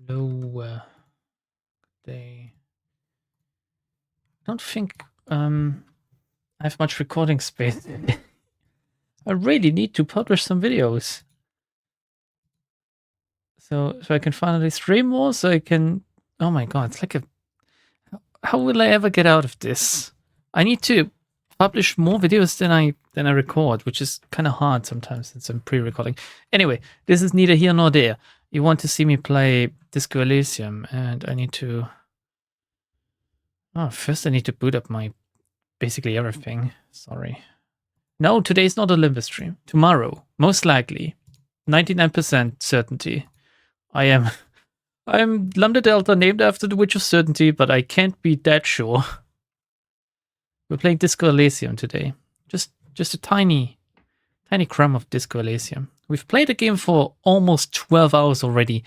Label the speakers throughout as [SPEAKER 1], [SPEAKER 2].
[SPEAKER 1] lower day. I don't think I have much recording space. I really need to publish some videos. So I can finally stream more, so I can... Oh my god, it's like a... How will I ever get out of this? I need to publish more videos than I record, which is kind of hard sometimes since I'm pre-recording. Anyway, this is neither here nor there. You want to see me play Disco Elysium, and I need to... Oh, first I need to boot up my... basically everything. Sorry. No, today's not a Limbus stream. Tomorrow, most likely. 99% certainty. I am Lambda Delta, named after the Witch of Certainty, but I can't be that sure. We're playing Disco Elysium today. Just a tiny crumb of Disco Elysium. We've played the game for almost 12 hours already,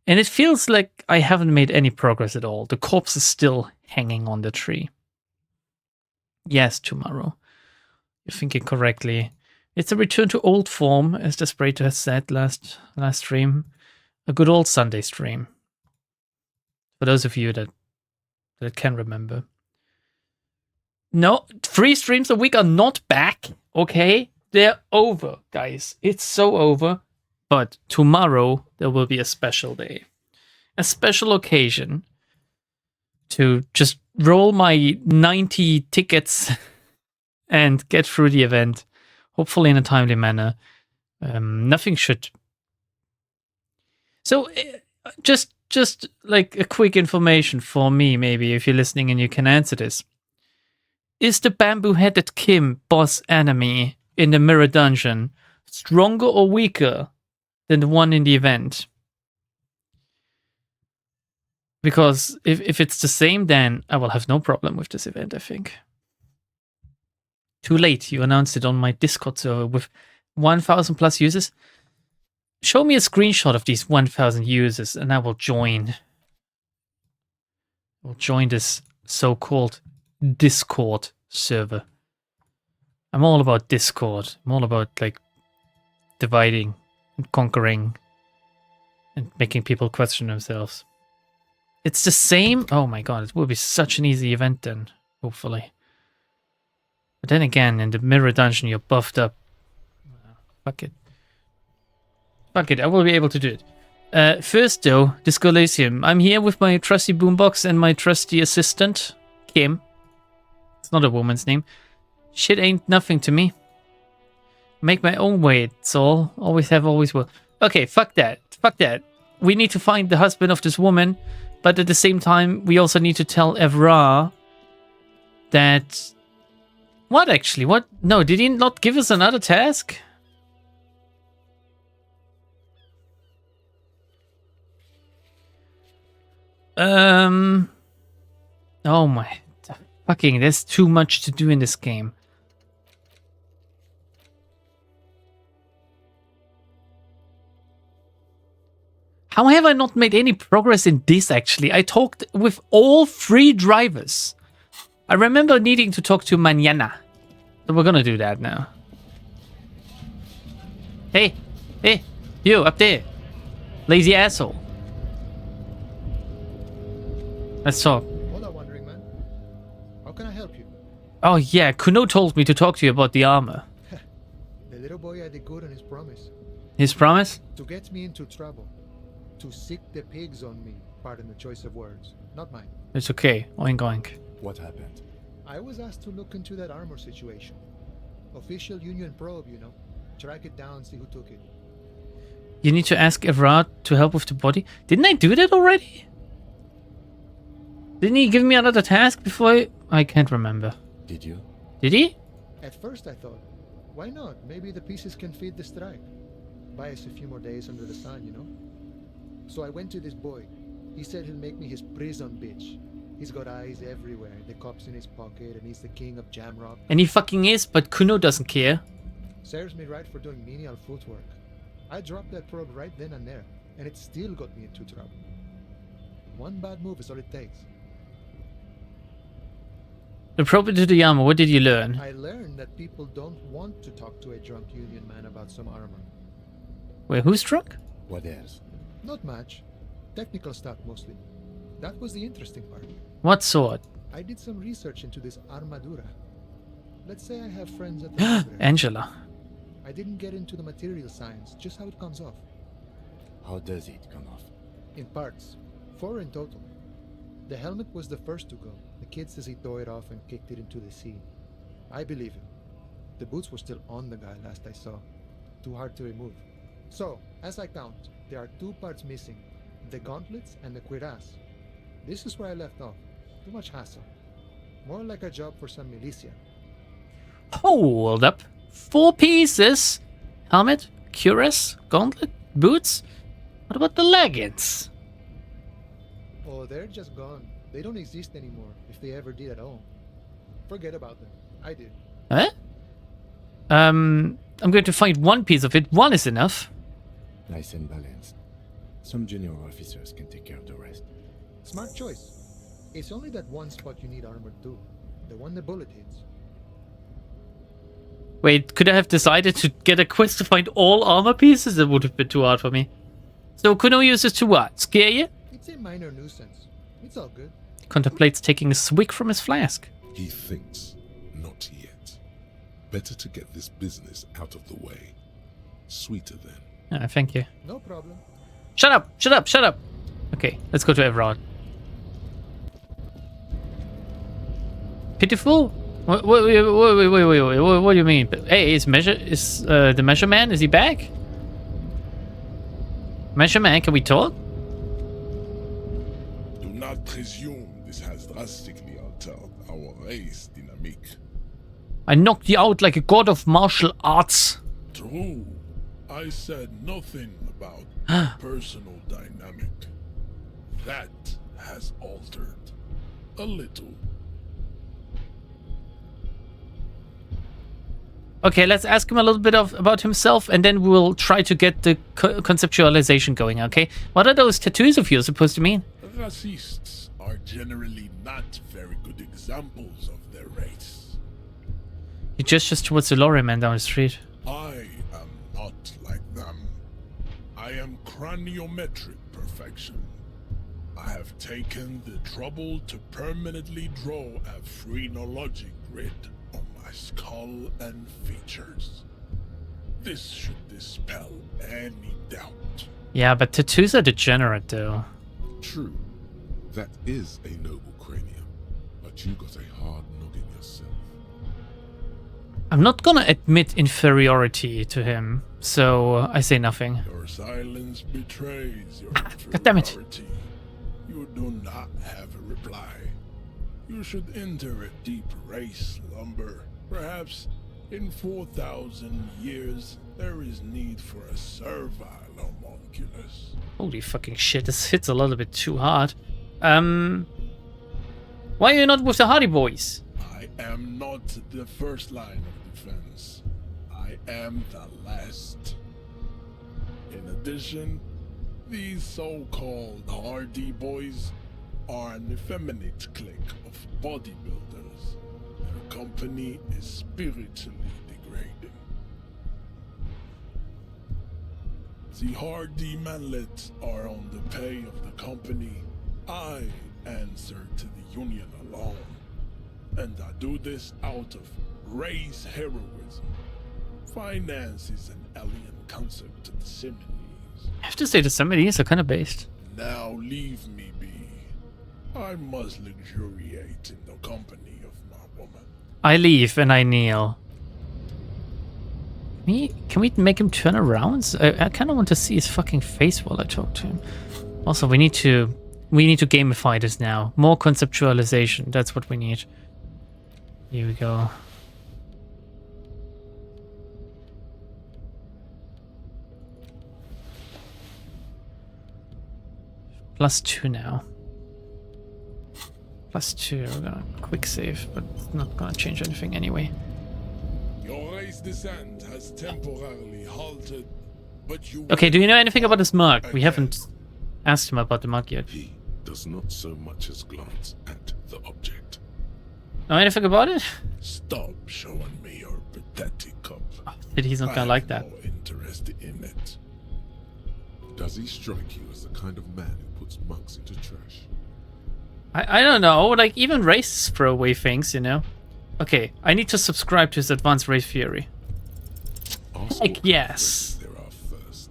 [SPEAKER 1] and it feels like I haven't made any progress at all. The corpse is still hanging on the tree. Yes, tomorrow. You're thinking correctly. It's a return to old form, as Desperator has said last stream. A good old Sunday stream. For those of you that can remember. No, 3 streams a week are not back, okay? They're over, guys. It's so over. But tomorrow, there will be a special day. A special occasion to just roll my 90 tickets and get through the event. Hopefully in a timely manner. Nothing should... So, just like a quick information for me, maybe, if you're listening and you can answer this. Is the bamboo-headed Kim boss enemy in the mirror dungeon stronger or weaker than the one in the event? Because if it's the same, then I will have no problem with this event, I think. Too late, you announced it on my Discord server with 1,000 plus users. Show me a screenshot of these 1,000 users and I will join. I'll join this so-called Discord server. I'm all about Discord. I'm all about like dividing and conquering and making people question themselves. It's the same. Oh my god, it will be such an easy event then, hopefully. But then again, in the mirror dungeon, you're buffed up. Fuck it. Fuck it, I will be able to do it. First though, Disco Elysium. I'm here with my trusty boombox and my trusty assistant, Kim. It's not a woman's name. Shit ain't nothing to me. Make my own way, it's all. Always have, always will. Okay, fuck that. Fuck that. We need to find the husband of this woman, but at the same time, we also need to tell Evra that... What actually? What? No, did he not give us another task? Oh my... Fucking, there's too much to do in this game. How have I not made any progress in this, actually? I talked with all 3 drivers. I remember needing to talk to Mañana. So we're gonna do that now. Hey! Hey! You, up there! Lazy asshole. Let's talk.
[SPEAKER 2] Hold on, wandering man. How can I help you?
[SPEAKER 1] Oh yeah, Kuno told me to talk to you about the armor.
[SPEAKER 2] The little boy had a good on his promise.
[SPEAKER 1] His promise?
[SPEAKER 2] To get me into trouble. To sick the pigs on me. Pardon the choice of words. Not mine.
[SPEAKER 1] It's okay. Oink oink.
[SPEAKER 3] What happened?
[SPEAKER 2] I was asked to look into that armor situation. Official Union probe, you know. Track it down, see who took it.
[SPEAKER 1] You need to ask Evra to help with the body? Didn't I do that already? Didn't he give me another task before I can't remember.
[SPEAKER 3] Did you?
[SPEAKER 1] Did he?
[SPEAKER 2] At first I thought, why not? Maybe the pieces can feed the strike. Buy us a few more days under the sun, you know? So I went to this boy. He said he'll make me his prison bitch. He's got eyes everywhere, the cops in his pocket, and he's the king of Jamrock.
[SPEAKER 1] And he fucking is, but Kuno doesn't care.
[SPEAKER 2] Serves me right for doing menial footwork. I dropped that probe right then and there, and it still got me into trouble. One bad move is all it takes.
[SPEAKER 1] The probe into the armor, what did you learn?
[SPEAKER 2] I learned that people don't want to talk to a drunk Union man about some armor.
[SPEAKER 1] Wait, who's drunk?
[SPEAKER 3] What else?
[SPEAKER 2] Not much. Technical stuff mostly. That was the interesting part.
[SPEAKER 1] What sword?
[SPEAKER 2] I did some research into this armadura. Let's say I have friends at the library.
[SPEAKER 1] Angela.
[SPEAKER 2] I didn't get into the material science, just how it comes off.
[SPEAKER 3] How does it come off?
[SPEAKER 2] In parts. 4 in total. The helmet was the first to go. The kid says he tore it off and kicked it into the sea. I believe him. The boots were still on the guy last I saw. Too hard to remove. So, as I count, there are 2 parts missing. The gauntlets and the cuirass. This is where I left off. Too much hassle. More like a job for some militia.
[SPEAKER 1] Hold up. 4 pieces. Helmet, cuirass, gauntlet, boots. What about the leggings?
[SPEAKER 2] Oh, they're just gone. They don't exist anymore, if they ever did at all. Forget about them. I did.
[SPEAKER 1] Huh? I'm going to find 1 piece of it. 1 is enough.
[SPEAKER 3] Nice and balanced. Some junior officers can take care of the rest.
[SPEAKER 2] Smart choice. It's only that one spot you need armored too. The one the bullet hits.
[SPEAKER 1] Wait, could I have decided to get a quest to find all armor pieces? That would have been too hard for me. So Kuno uses to what? Scare you?
[SPEAKER 2] It's a minor nuisance. It's all good.
[SPEAKER 1] Contemplates taking a swig from his flask.
[SPEAKER 4] He thinks, not yet. Better to get this business out of the way. Sweeter then.
[SPEAKER 1] Thank you.
[SPEAKER 2] No problem.
[SPEAKER 1] Shut up! Shut up! Shut up! Okay, let's go to Everard. Pitiful? Wait, what do you mean? Hey, is the Measure Man? Is he back? Measure Man, can we talk?
[SPEAKER 4] Do not presume this has drastically altered our race dynamic.
[SPEAKER 1] I knocked you out like a god of martial arts.
[SPEAKER 4] True. I said nothing about personal dynamic. That has altered. A little.
[SPEAKER 1] Okay, let's ask him a little bit about himself, and then we'll try to get the conceptualization going, okay? What are those tattoos of yours supposed to mean?
[SPEAKER 4] Racists are generally not very good examples of their race.
[SPEAKER 1] He gestures towards the lorryman down the street.
[SPEAKER 4] I am not like them. I am craniometric perfection. I have taken the trouble to permanently draw a phrenologic grid on my skull and features. This should dispel any doubt.
[SPEAKER 1] Yeah, but tattoos are degenerate, though.
[SPEAKER 4] True, that is a noble cranium, but you got a hard noggin yourself.
[SPEAKER 1] I'm not gonna admit inferiority to him, so I say nothing.
[SPEAKER 4] Your silence betrays your
[SPEAKER 1] God damn it.
[SPEAKER 4] inferiority. You do not have a reply. You should enter a deep race slumber. Perhaps in 4,000 years, there is need for a servile homunculus.
[SPEAKER 1] Holy fucking shit, this hits a little bit too hard. Why are you not with the Hardy Boys?
[SPEAKER 4] I am not the first line of defense. I am the last. In addition, these so-called Hardy Boys are an effeminate clique of bodybuilders. Their company is spiritually degrading. The Hardy manlets are on the pay of the company. I answer to the Union alone. And I do this out of race heroism. Finance is an alien concept to the Similes.
[SPEAKER 1] I have to say, the Similes are kind of based.
[SPEAKER 4] Now leave me be. I must luxuriate in the company of my woman.
[SPEAKER 1] I leave and I kneel. Can we make him turn around? I kind of want to see his fucking face while I talk to him. Also, we need to gamify this now. More conceptualization. That's what we need. Here we go. +2 now. +2. We're gonna quick save, but it's not gonna change anything anyway.
[SPEAKER 4] Your race descent has temporarily halted, but you...
[SPEAKER 1] Okay, do you know anything about this mug? We haven't asked him about the mug yet.
[SPEAKER 4] He does not so much as glance at the object.
[SPEAKER 1] Know anything about it?
[SPEAKER 4] Stop showing me your pathetic cup.
[SPEAKER 1] But he's not gonna like that.
[SPEAKER 4] No interest in it. Does he strike you as the kind of man who puts
[SPEAKER 3] puts monks into trash.
[SPEAKER 1] I don't know. Like, even races throw away things, you know? Okay, I need to subscribe to his advanced race theory.
[SPEAKER 3] Ask
[SPEAKER 1] Like,
[SPEAKER 3] what kind of
[SPEAKER 1] yes.
[SPEAKER 3] races there are first.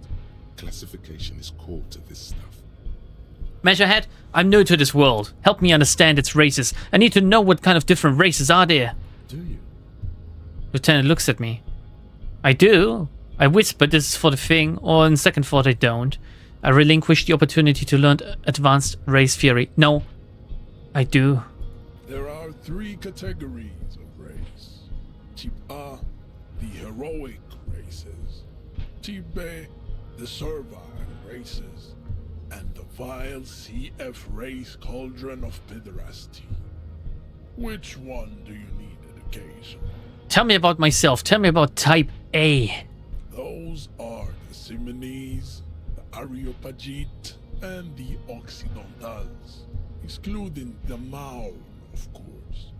[SPEAKER 3] Classification is core to this stuff.
[SPEAKER 1] Measurehead, I'm new to this world. Help me understand its races. I need to know what kind of different races are there.
[SPEAKER 3] Do you?
[SPEAKER 1] Lieutenant looks at me. I do. I whisper this is for the thing, or in second thought I don't. I relinquish the opportunity to learn advanced race theory. No, I do.
[SPEAKER 4] There are 3 categories of race. Type A, the heroic races. Type B, the servile races. And the vile CF race cauldron of pederasty. Which one do you need education?
[SPEAKER 1] Tell me about myself. Tell me about Type A.
[SPEAKER 4] Those are the Simonese, the Areopagite, and the Occidentals, excluding the Maun, of course.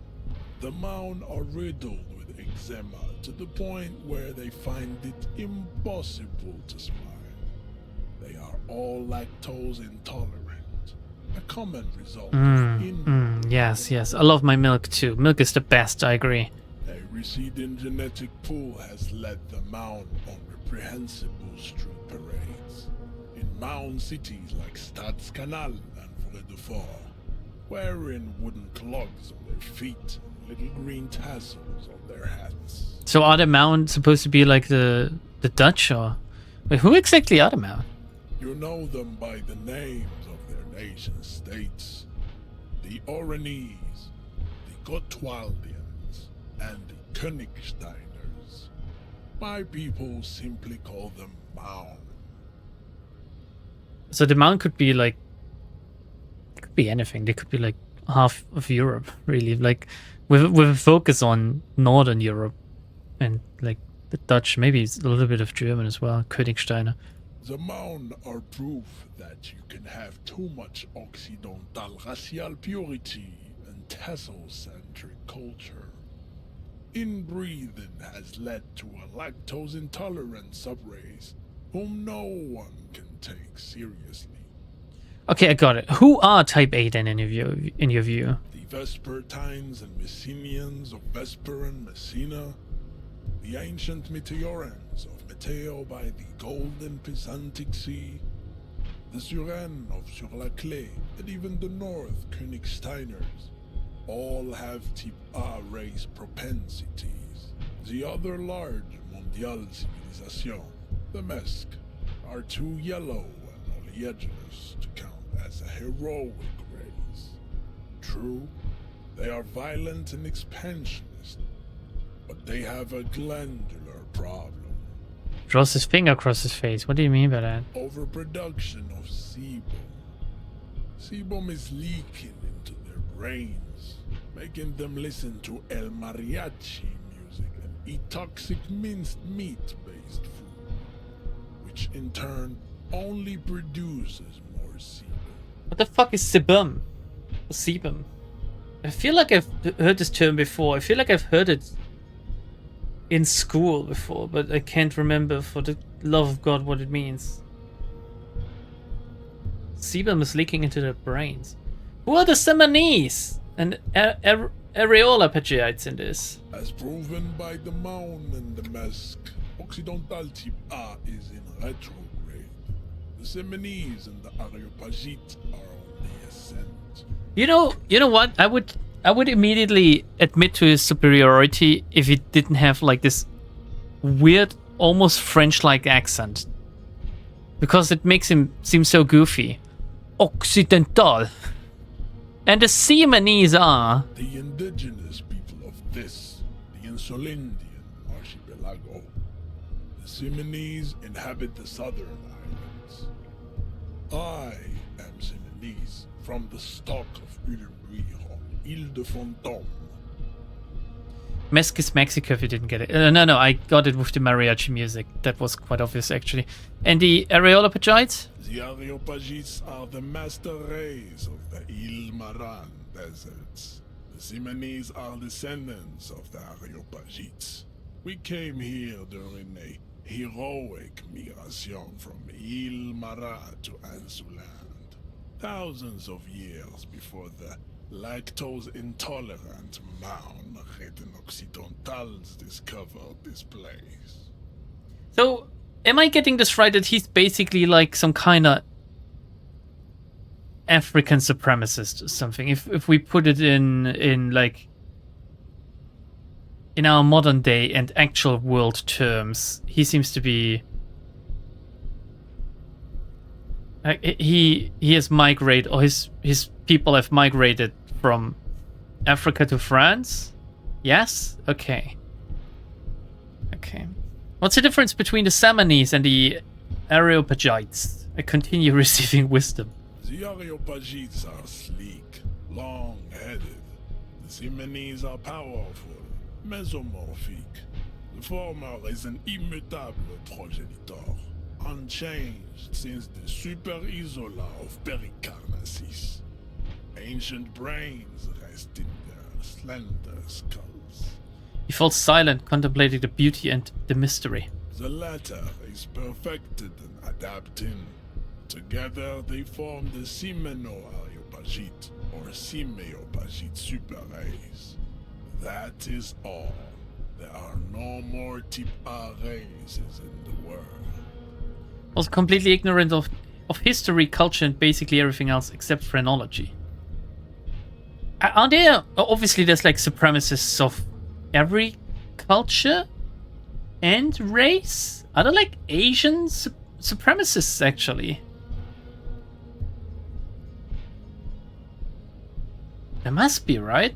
[SPEAKER 4] The Maun are riddled with eczema to the point where they find it impossible to smile. They are all lactose intolerant, a common result of inbreeding.
[SPEAKER 1] Yes. I love my milk too. Milk is the best, I agree.
[SPEAKER 4] A receding genetic pool has led the Maun on reprehensible street parades in Maun cities like Stadskanal and Vredefort, wearing wooden clogs on their feet and little green tassels on their hats.
[SPEAKER 1] So are the Maun supposed to be like the Dutch, or... Wait, who exactly are the Maun?
[SPEAKER 4] You know them by the names of their nation states: the Oranese, the Gotwaldians, and the Königsteiners. My people simply call them Maun.
[SPEAKER 1] So the Maun could be like... It could be anything. They could be like half of Europe, really. Like, with a focus on Northern Europe. And like the Dutch, maybe it's a little bit of German as well. Königsteiner.
[SPEAKER 4] The Maun are proof that you can have too much Occidental racial purity and tassel-centric culture. Inbreeding has led to a lactose-intolerant subrace whom no one can take seriously.
[SPEAKER 1] Okay, I got it. Who are Type A then in your view?
[SPEAKER 4] The Vespertines and Messenians of Vesper and Messina, the ancient Meteorans of Meteo by the golden Pisantic Sea, the Suren of Sur-la-Clé, and even the North Königsteiners, all have Type A race propensities. The other large Mondial civilization, the Mesk, are too yellow and oleaginous to count as a heroic race. True, they are violent and expansionist, but they have a glandular problem.
[SPEAKER 1] Draws his finger across his face. What do you mean by that?
[SPEAKER 4] Overproduction of sebum. Sebum is leaking into their brains, making them listen to El Mariachi music and eat toxic minced meat-based food, which in turn only produces more sebum.
[SPEAKER 1] What the fuck is sebum? Or sebum? I feel like I've heard this term before. I feel like I've heard it in school before, but I can't remember for the love of God what it means. Sebum is leaking into their brains. Who are the Simonese and Areola Patriites in this?
[SPEAKER 4] As proven by the Maun and the Mesk, Occidental Type A is in retrograde. The Simonese and the Areopagite are on the ascent.
[SPEAKER 1] You know what? I would immediately admit to his superiority if he didn't have like this weird, almost French-like accent. Because it makes him seem so goofy. Occidental. And the Simonese are...
[SPEAKER 4] The indigenous people of this, the Insulindian archipelago. The Simonese inhabit the southern islands. I am Simonese, from the stock of Ulrich on Ile de Fantôme.
[SPEAKER 1] Mesk is Mexico if you didn't get it. No, I got it with the mariachi music. That was quite obvious, actually. And the Areola Patriites?
[SPEAKER 4] The Areopagites are the master race of the Ile Maran deserts. The Simonese are descendants of the Areopagites. We came here during a heroic migration from Ile Maran to Ansuland. thousands of years before the lactose-intolerant Maun Occidentals discovered this place.
[SPEAKER 1] So, am I getting this right that he's basically like some kind of African supremacist or something? If we put it in like in our modern day and actual world terms, he seems to be he has migrated, or his people have migrated from Africa to France. Yes? Okay. What's the difference between the Samanese and the Areopagites? I continue receiving wisdom.
[SPEAKER 4] The Areopagites are sleek, long-headed. The Simonese are powerful, mesomorphic. The former is an immutable progenitor, unchanged since the Super Isola of Pericarnassus. Ancient brains rest in their slender skulls.
[SPEAKER 1] He falls silent, contemplating the beauty and the mystery.
[SPEAKER 4] The latter is perfected and adapting. Together they form the Simeno-Areopagite or Simeopagite superrace. That is all. There are no more type A races in the world.
[SPEAKER 1] Also completely ignorant of history, culture, and basically everything else except phrenology. Are there... Obviously there's like supremacists of every culture and race? Are there like Asian supremacists actually? There must be, right?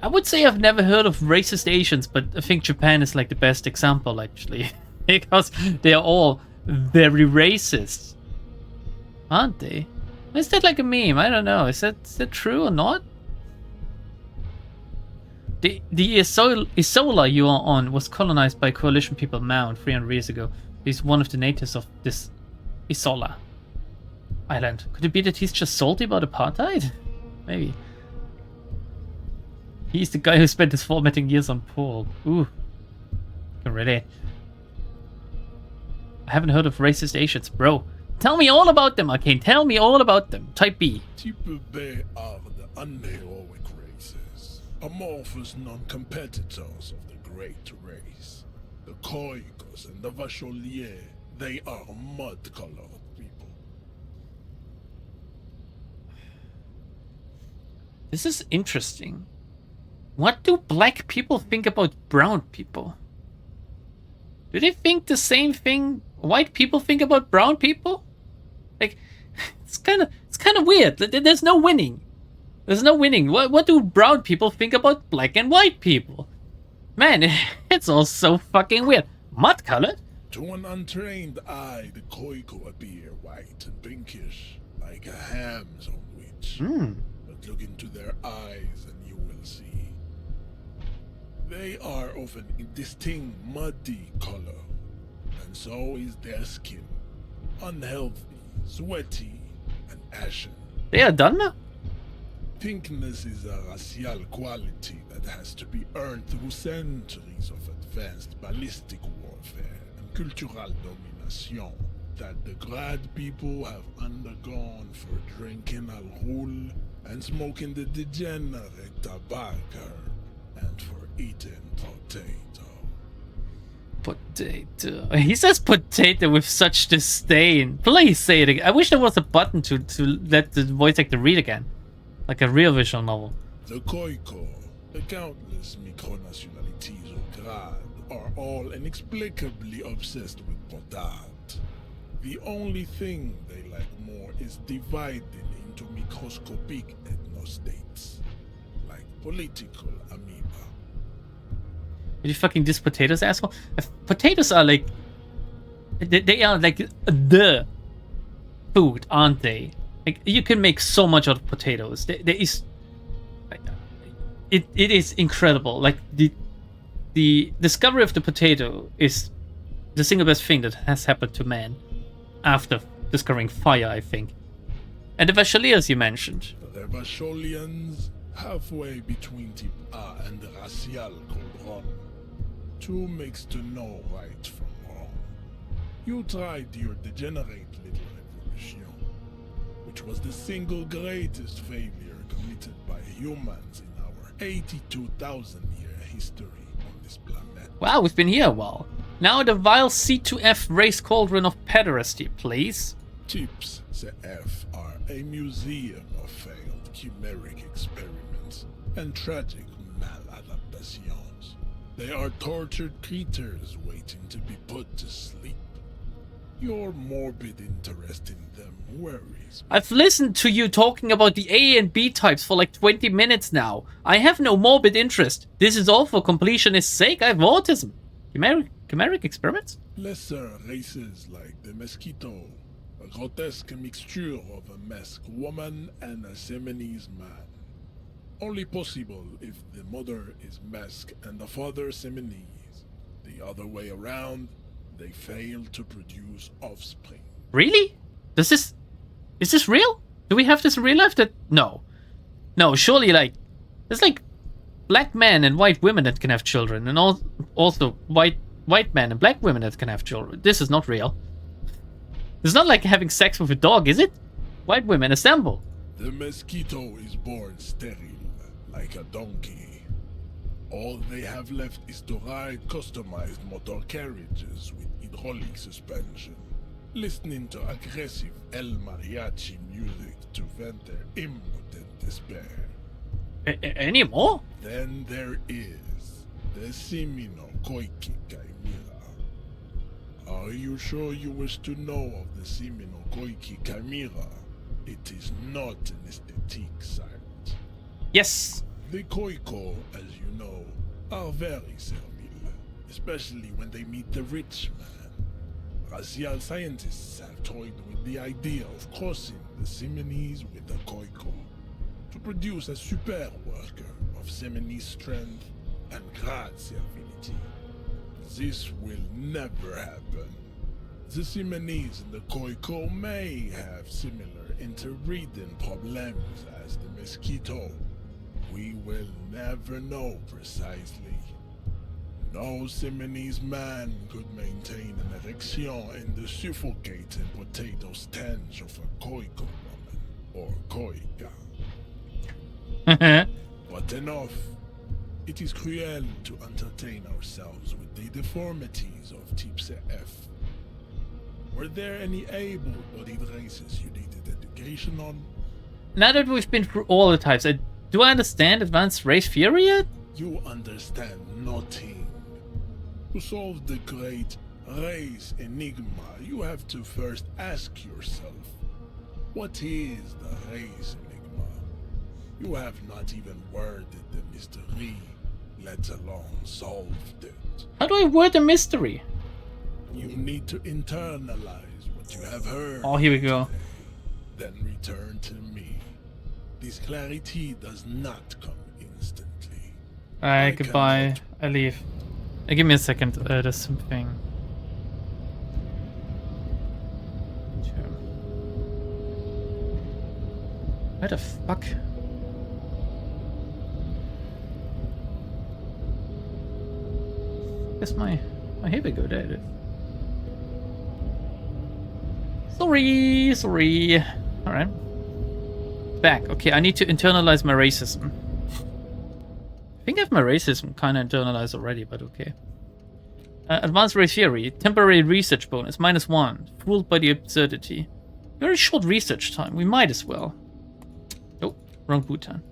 [SPEAKER 1] I would say I've never heard of racist Asians, but I think Japan is like the best example actually. Because they are all very racist. Aren't they? Is that like a meme? I don't know. Is that true or not? The Isola you are on was colonized by coalition people Maun 300 years ago. He's one of the natives of this Isola island. Could it be that he's just salty about apartheid? Maybe. He's the guy who spent his formatting years on Paul. Ooh. Can relate. I haven't heard of racist Asians, bro. Tell me all about them, Arcane. Tell me all about them. Type B.
[SPEAKER 4] Type B are the unheroic races, amorphous non-competitors of the great race. The Khoikos and the Vacholier, they are mud-colored people.
[SPEAKER 1] This is interesting. What do black people think about brown people? Do they think the same thing white people think about brown people? Like, it's kind of weird. There's no winning. There's no winning. What do brown people think about black and white people? Man, it's all so fucking weird. Mud colored?
[SPEAKER 4] To an untrained eye, the Khoiko appear white and pinkish, like a ham sandwich. But look into their eyes and you will see. They are of an indistinct muddy color, and so is their skin. Unhealthy, sweaty, and ashen.
[SPEAKER 1] They are Dunma?
[SPEAKER 4] Pinkness is a racial quality that has to be earned through centuries of advanced ballistic warfare and cultural domination that the Grad people have undergone for drinking alcohol and smoking the degenerate tobacco and for eating
[SPEAKER 1] potato. He says potato with such disdain. Please say it again. I wish there was a button to let the voice actor read again. Like a real visual novel.
[SPEAKER 4] The Khoiko, the countless micronationalities of Grad, are all inexplicably obsessed with potat. The only thing they like more is dividing into microscopic ethnostates, like political amoeba.
[SPEAKER 1] Did you fucking diss potatoes, asshole? Potatoes are like... They are like the food, aren't they? Like, you can make so much out of potatoes. There is... It is incredible. Like, the discovery of the potato is the single best thing that has happened to man after discovering fire, I think. And the Vacholiers you mentioned.
[SPEAKER 4] The Vacholians, halfway between type A and the racial called two makes to know right from wrong. You tried your degenerate little revolution, which was the single greatest failure committed by humans in our 82,000-year history on this planet.
[SPEAKER 1] Wow, we've been here a while. Now the vile C2F race cauldron of pederasty, please.
[SPEAKER 4] Tips CF are a museum of failed chimeric experiments and tragic maladaptations. They are tortured creatures waiting to be put to sleep. Your morbid interest in them worries me.
[SPEAKER 1] I've listened to you talking about the A and B types for like 20 minutes now. I have no morbid interest. This is all for completionist's sake. I have autism. Chimeric experiments?
[SPEAKER 4] Lesser races like the mosquito, a grotesque mixture of a masked woman and a Seminese man. Only possible if the mother is masked and the father Seminese. The other way around, they fail to produce offspring.
[SPEAKER 1] Really? Is this real? Do we have this in real life? No, surely there's like black men and white women that can have children, and also white men and black women that can have children. This is not real. It's not like having sex with a dog, is it? White women, assemble.
[SPEAKER 4] The mosquito is born sterile, like a donkey. All they have left is to ride customized motor carriages with hydraulic suspension, listening to aggressive El Mariachi music to vent their impotent despair.
[SPEAKER 1] Any more?
[SPEAKER 4] Then there is the Simino Koiki Chimera. Are you sure you wish to know of the Simino Koiki Chimera? It is not an aesthetic site.
[SPEAKER 1] Yes.
[SPEAKER 4] The Koiko, as you know, are very servile, especially when they meet the rich man. Racial scientists have toyed with the idea of crossing the Seminese with the Koiko to produce a super worker of Seminese strength and grad servility. This will never happen. The Seminese and the Koiko may have similar interbreeding problems as the mosquito. We will never know precisely. No Seminese man could maintain an erection in the suffocating potato stench of a Koiko woman or Koika. But enough. It is cruel to entertain ourselves with the deformities of Type CF. Were there any able-bodied races you needed education on?
[SPEAKER 1] Now that we've been through all the types, do I understand advanced race theory yet?
[SPEAKER 4] You understand nothing. To solve the great race enigma, you have to first ask yourself, what is the race enigma? You have not even worded the mystery, let alone solved it.
[SPEAKER 1] How do I word a mystery?
[SPEAKER 4] You need to internalize what you have heard.
[SPEAKER 1] Oh, here we go.
[SPEAKER 4] Today, then return to me. This clarity does not come instantly.
[SPEAKER 1] Alright, goodbye. I leave. Give me a second. There's something. Where the fuck? Guess my. Oh, here we go. There it is. Sorry. Alright. Back. Okay, I need to internalize my racism. I think I have my racism kind of internalized already, but okay. Advanced race theory. Temporary research bonus. -1. Fooled by the absurdity. Very short research time. We might as well. Oh, wrong button.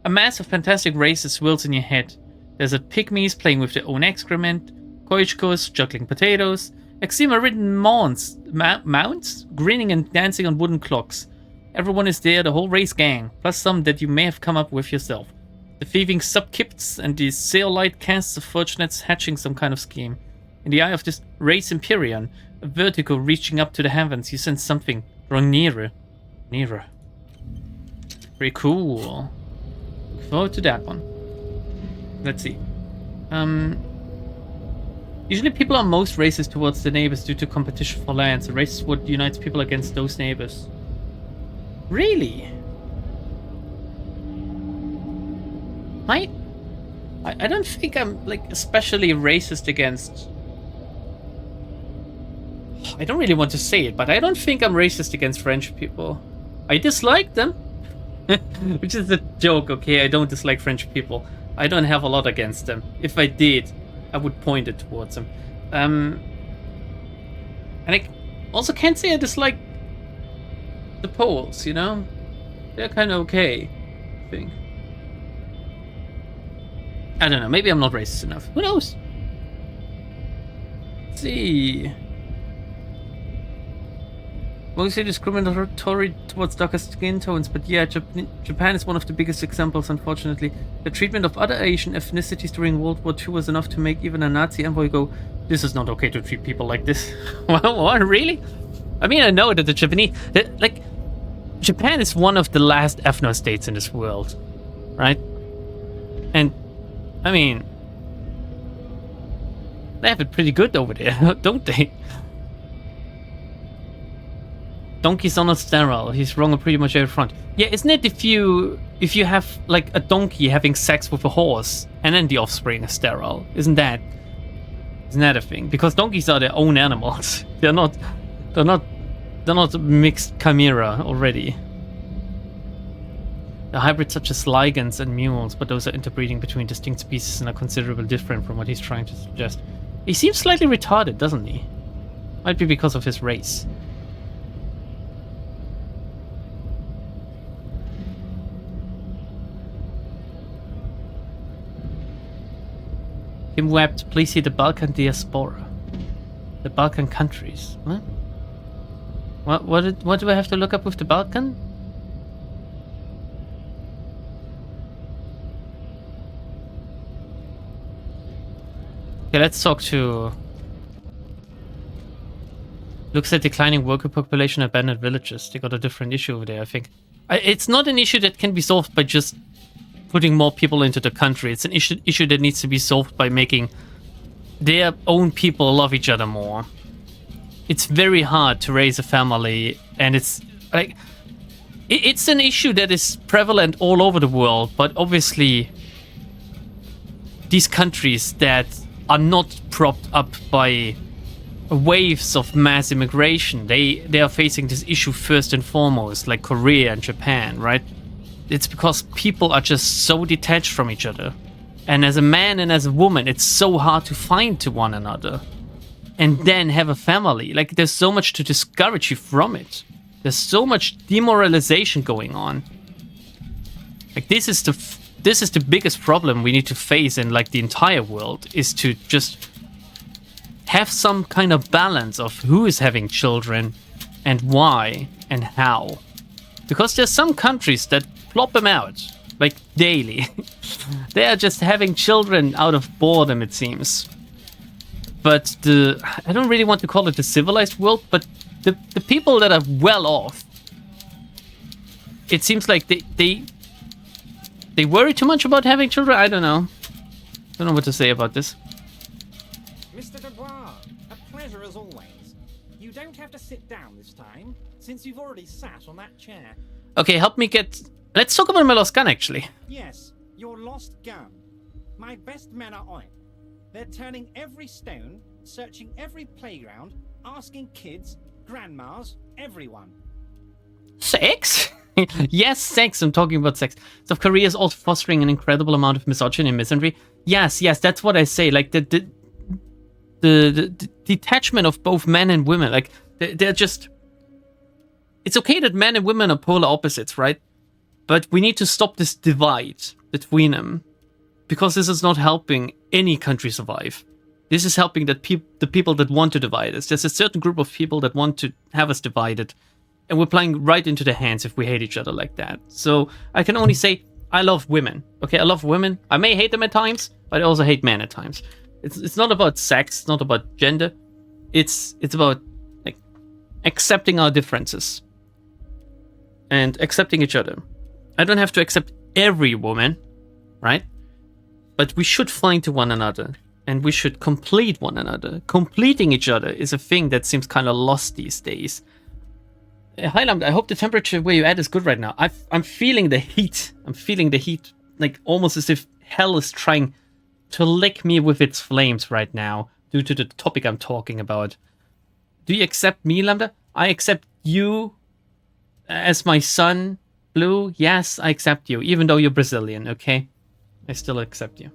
[SPEAKER 1] A mass of fantastic races swirls in your head. There's a pygmies playing with their own excrement, Koichkos juggling potatoes, eczema-ridden mounts grinning and dancing on wooden clocks. Everyone is there, the whole race gang, plus some that you may have come up with yourself. The thieving subkipts and the sail-light casts of fortunates hatching some kind of scheme. In the eye of this race Empyrean, a vertigo reaching up to the heavens, you sense something drawing nearer. Nearer. Pretty cool. Look forward to that one. Let's see. Usually people are most racist towards the neighbors due to competition for lands. A race is what unites people against those neighbors. Really? I don't think I'm like especially racist against. I don't really want to say it, but I don't think I'm racist against French people. I dislike them. Which is a joke, okay? I don't dislike French people. I don't have a lot against them. If I did, I would point it towards them. And I also can't say I dislike the Poles, you know? They're kind of okay, I think. I don't know, maybe I'm not racist enough. Who knows? Let's see. Mostly discriminatory towards darker skin tones, but yeah, Japan is one of the biggest examples, unfortunately. The treatment of other Asian ethnicities during World War II was enough to make even a Nazi envoy go, this is not okay to treat people like this. What, really? I mean, I know that the Japanese... like, Japan is one of the last ethno-states in this world, right? And, I mean... they have it pretty good over there, don't they? Donkeys are not sterile. He's wrong on pretty much every front. Yeah, isn't it if you have like a donkey having sex with a horse and then the offspring is sterile? Isn't that a thing? Because donkeys are their own animals. they're not mixed chimera already. The hybrids such as ligands and mules, but those are interbreeding between distinct species and are considerably different from what he's trying to suggest. He seems slightly retarded, doesn't he? Might be because of his race. Kim wept, please see the Balkan diaspora. The Balkan countries. What? What do I have to look up with the Balkan? Okay, let's talk to... Looks like declining worker population, abandoned villages. They got a different issue over there, I think. It's not an issue that can be solved by just putting more people into the country. It's an issue that needs to be solved by making their own people love each other more. It's very hard to raise a family, and it's like it's an issue that is prevalent all over the world, but obviously these countries that are not propped up by waves of mass immigration, they are facing this issue first and foremost, like Korea and Japan, right? It's because people are just so detached from each other. And as a man and as a woman, it's so hard to find to one another. And then have a family. Like, there's so much to discourage you from it. There's so much demoralization going on. Like, this is the biggest problem we need to face in, like, the entire world. Is to just have some kind of balance of who is having children and why and how. Because there's some countries that plop them out, like, daily. They are just having children out of boredom, it seems. But I don't really want to call it the civilized world, but the people that are well off, it seems like they worry too much about having children. I don't know. Don't know what to say about this.
[SPEAKER 5] Mr. Dubois, a pleasure as always. You don't have to sit down this time, since you've already sat on that chair.
[SPEAKER 1] Okay, help me get... Let's talk about my lost gun, actually.
[SPEAKER 5] Yes, your lost gun. My best men are on it. They're turning every stone, searching every playground, asking kids, grandmas, everyone.
[SPEAKER 1] Sex? Yes, sex. I'm talking about sex. South Korea is also fostering an incredible amount of misogyny and misandry. Yes, that's what I say. Like, the detachment of both men and women. Like, they're just... It's okay that men and women are polar opposites, right? But we need to stop this divide between them. Because this is not helping any country survive. This is helping the people that want to divide us. There's a certain group of people that want to have us divided. And we're playing right into their hands if we hate each other like that. So I can only say, I love women. Okay, I love women. I may hate them at times, but I also hate men at times. It's not about sex. It's not about gender. It's about, like, accepting our differences. And accepting each other. I don't have to accept every woman, right? But we should find to one another, and we should complete one another. Completing each other is a thing that seems kind of lost these days. Hi, Lambda, I hope the temperature where you're at is good right now. I'm feeling the heat. I'm feeling the heat, like, almost as if hell is trying to lick me with its flames right now, due to the topic I'm talking about. Do you accept me, Lambda? I accept you as my son, Blue. Yes, I accept you, even though you're Brazilian, okay? I still accept you.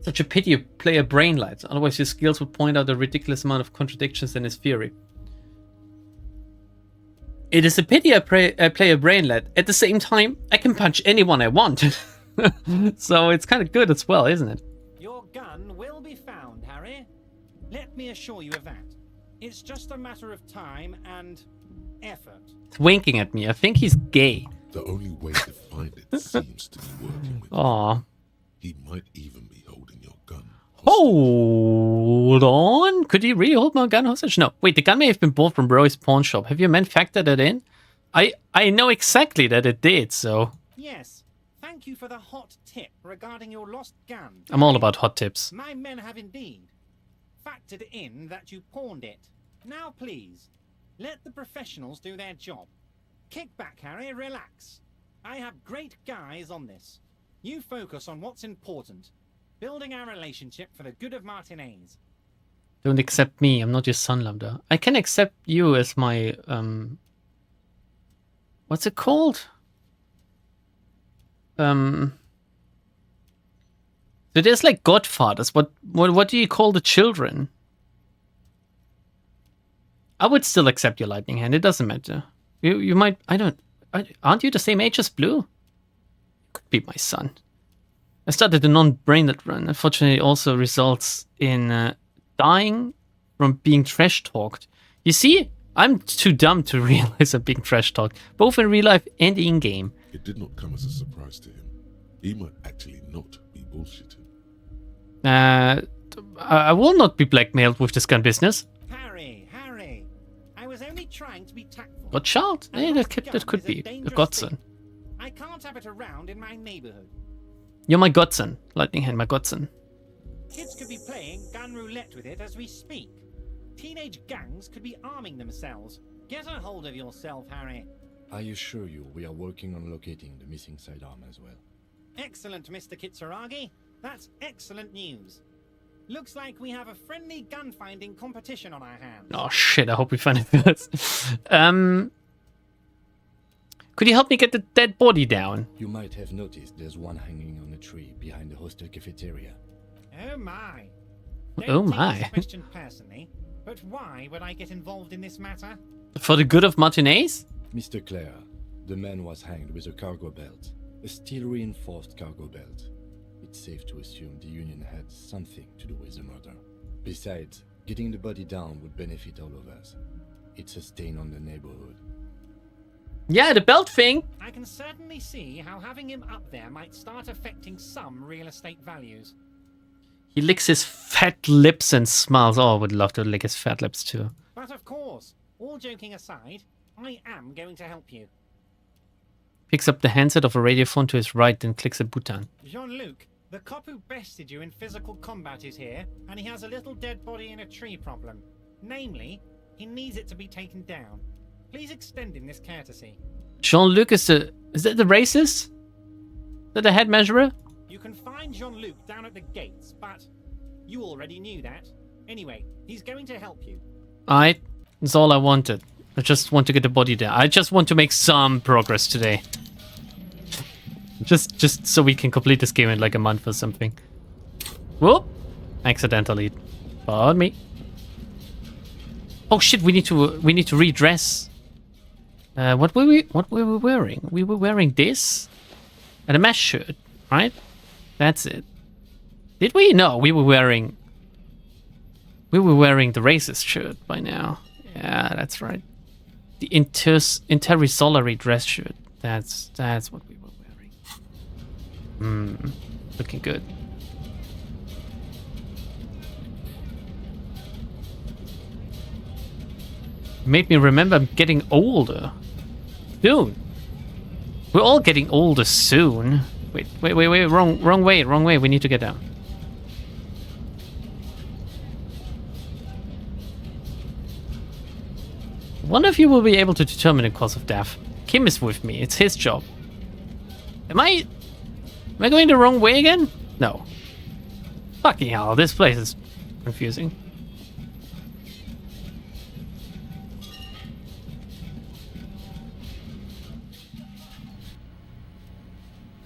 [SPEAKER 1] Such a pity you play a brain light, otherwise your skills would point out a ridiculous amount of contradictions in his theory. It is a pity I play a brain light. At the same time, I can punch anyone I want. So it's kind of good as well, isn't it?
[SPEAKER 5] Your gun will be found, Harry. Let me assure you of that. It's just a matter of time and effort.
[SPEAKER 1] He's winking at me. I think he's gay.
[SPEAKER 6] The only way to find it seems to be working with
[SPEAKER 1] Aw.
[SPEAKER 6] him. He might even be holding your gun.
[SPEAKER 1] Hold on. Could he really hold my gun hostage? No. Wait, the gun may have been bought from Roy's pawn shop. Have you men factored that in? I know exactly that it did, so...
[SPEAKER 5] Yes. Thank you for the hot tip regarding your lost gun.
[SPEAKER 1] I'm all about hot tips.
[SPEAKER 5] My men have indeed factored in that you pawned it. Now please, let the professionals do their job. Kick back, Harry, relax. I have great guys on this. You focus on what's important. Building our relationship for the good of Martinez.
[SPEAKER 1] Don't accept me. I'm not your son, Lambda. I can accept you as my, what's it called? So there's like godfathers. What do you call the children? I would still accept your lightning hand. It doesn't matter. You might. Aren't you the same age as Blue? You could be my son. I started a non-brainlet run. Unfortunately, it also results in dying from being trash talked. You see, I'm too dumb to realize I'm being trash talked, both in real life and in game.
[SPEAKER 6] It did not come as a surprise to him. He might actually not be bullshitting.
[SPEAKER 1] I will not be blackmailed with this gun business.
[SPEAKER 5] Harry, I was only trying to be tactful.
[SPEAKER 1] Godchild?
[SPEAKER 5] A
[SPEAKER 1] That
[SPEAKER 5] lost
[SPEAKER 1] could
[SPEAKER 5] gun
[SPEAKER 1] be
[SPEAKER 5] is a
[SPEAKER 1] a
[SPEAKER 5] dangerous
[SPEAKER 1] godson.
[SPEAKER 5] thing. I can't have it around in my neighborhood.
[SPEAKER 1] You're my godson, lightning hand, my godson.
[SPEAKER 5] Kids could be playing gun roulette with it as we speak. Teenage gangs could be arming themselves. Get a hold of yourself, Harry.
[SPEAKER 3] I assure you, we are working on locating the missing sidearm as well.
[SPEAKER 5] Excellent, Mr. Kitsuragi. That's excellent news. Looks like we have a friendly gun-finding competition on our hands.
[SPEAKER 1] Oh shit, I hope we find it first. Could you help me get the dead body down?
[SPEAKER 3] You might have noticed there's one hanging on a tree behind the hostel cafeteria.
[SPEAKER 5] Oh my.
[SPEAKER 1] Oh
[SPEAKER 5] Don't take
[SPEAKER 1] my.
[SPEAKER 5] this question personally, but why would I get involved in this matter?
[SPEAKER 1] For the good of Martinez?
[SPEAKER 3] Mr. Clare, the man was hanged with a cargo belt. A steel-reinforced cargo belt. It's safe to assume the Union had something to do with the murder. Besides, getting the body down would benefit all of us. It's a stain on the neighborhood.
[SPEAKER 1] Yeah, the belt thing.
[SPEAKER 5] I can certainly see how having him up there might start affecting some real estate values.
[SPEAKER 1] He licks his fat lips and smiles. Oh, I would love to lick his fat lips too.
[SPEAKER 5] But of course, all joking aside, I am going to help you.
[SPEAKER 1] Picks up the handset of a radiophone to his right, then clicks a button.
[SPEAKER 5] Jean-Luc, the cop who bested you in physical combat is here, and he has a little dead body in a tree problem. Namely, he needs it to be taken down. Please extend him this courtesy.
[SPEAKER 1] Jean-Luc is that the racist? Is that the head measurer?
[SPEAKER 5] You can find Jean-Luc down at the gates, but you already knew that. Anyway, he's going to help you.
[SPEAKER 1] Alright, that's all I wanted. I just want to get the body down. I just want to make some progress today. Just so we can complete this game in like a month or something. Whoop! Accidentally. Pardon me. Oh shit! We need to redress. What were we wearing? We were wearing this and a mesh shirt, right? That's it. Did we? No, we were wearing the racist shirt by now. Yeah, that's right. The intersolary dress shirt. That's what we were wearing. Looking good. Made me remember I'm getting older. Soon. We're all getting older soon. Wait. Wrong way. We need to get down. One of you will be able to determine the cause of death. Kim is with me. It's his job. Am I going the wrong way again? No. Fucking hell, this place is confusing.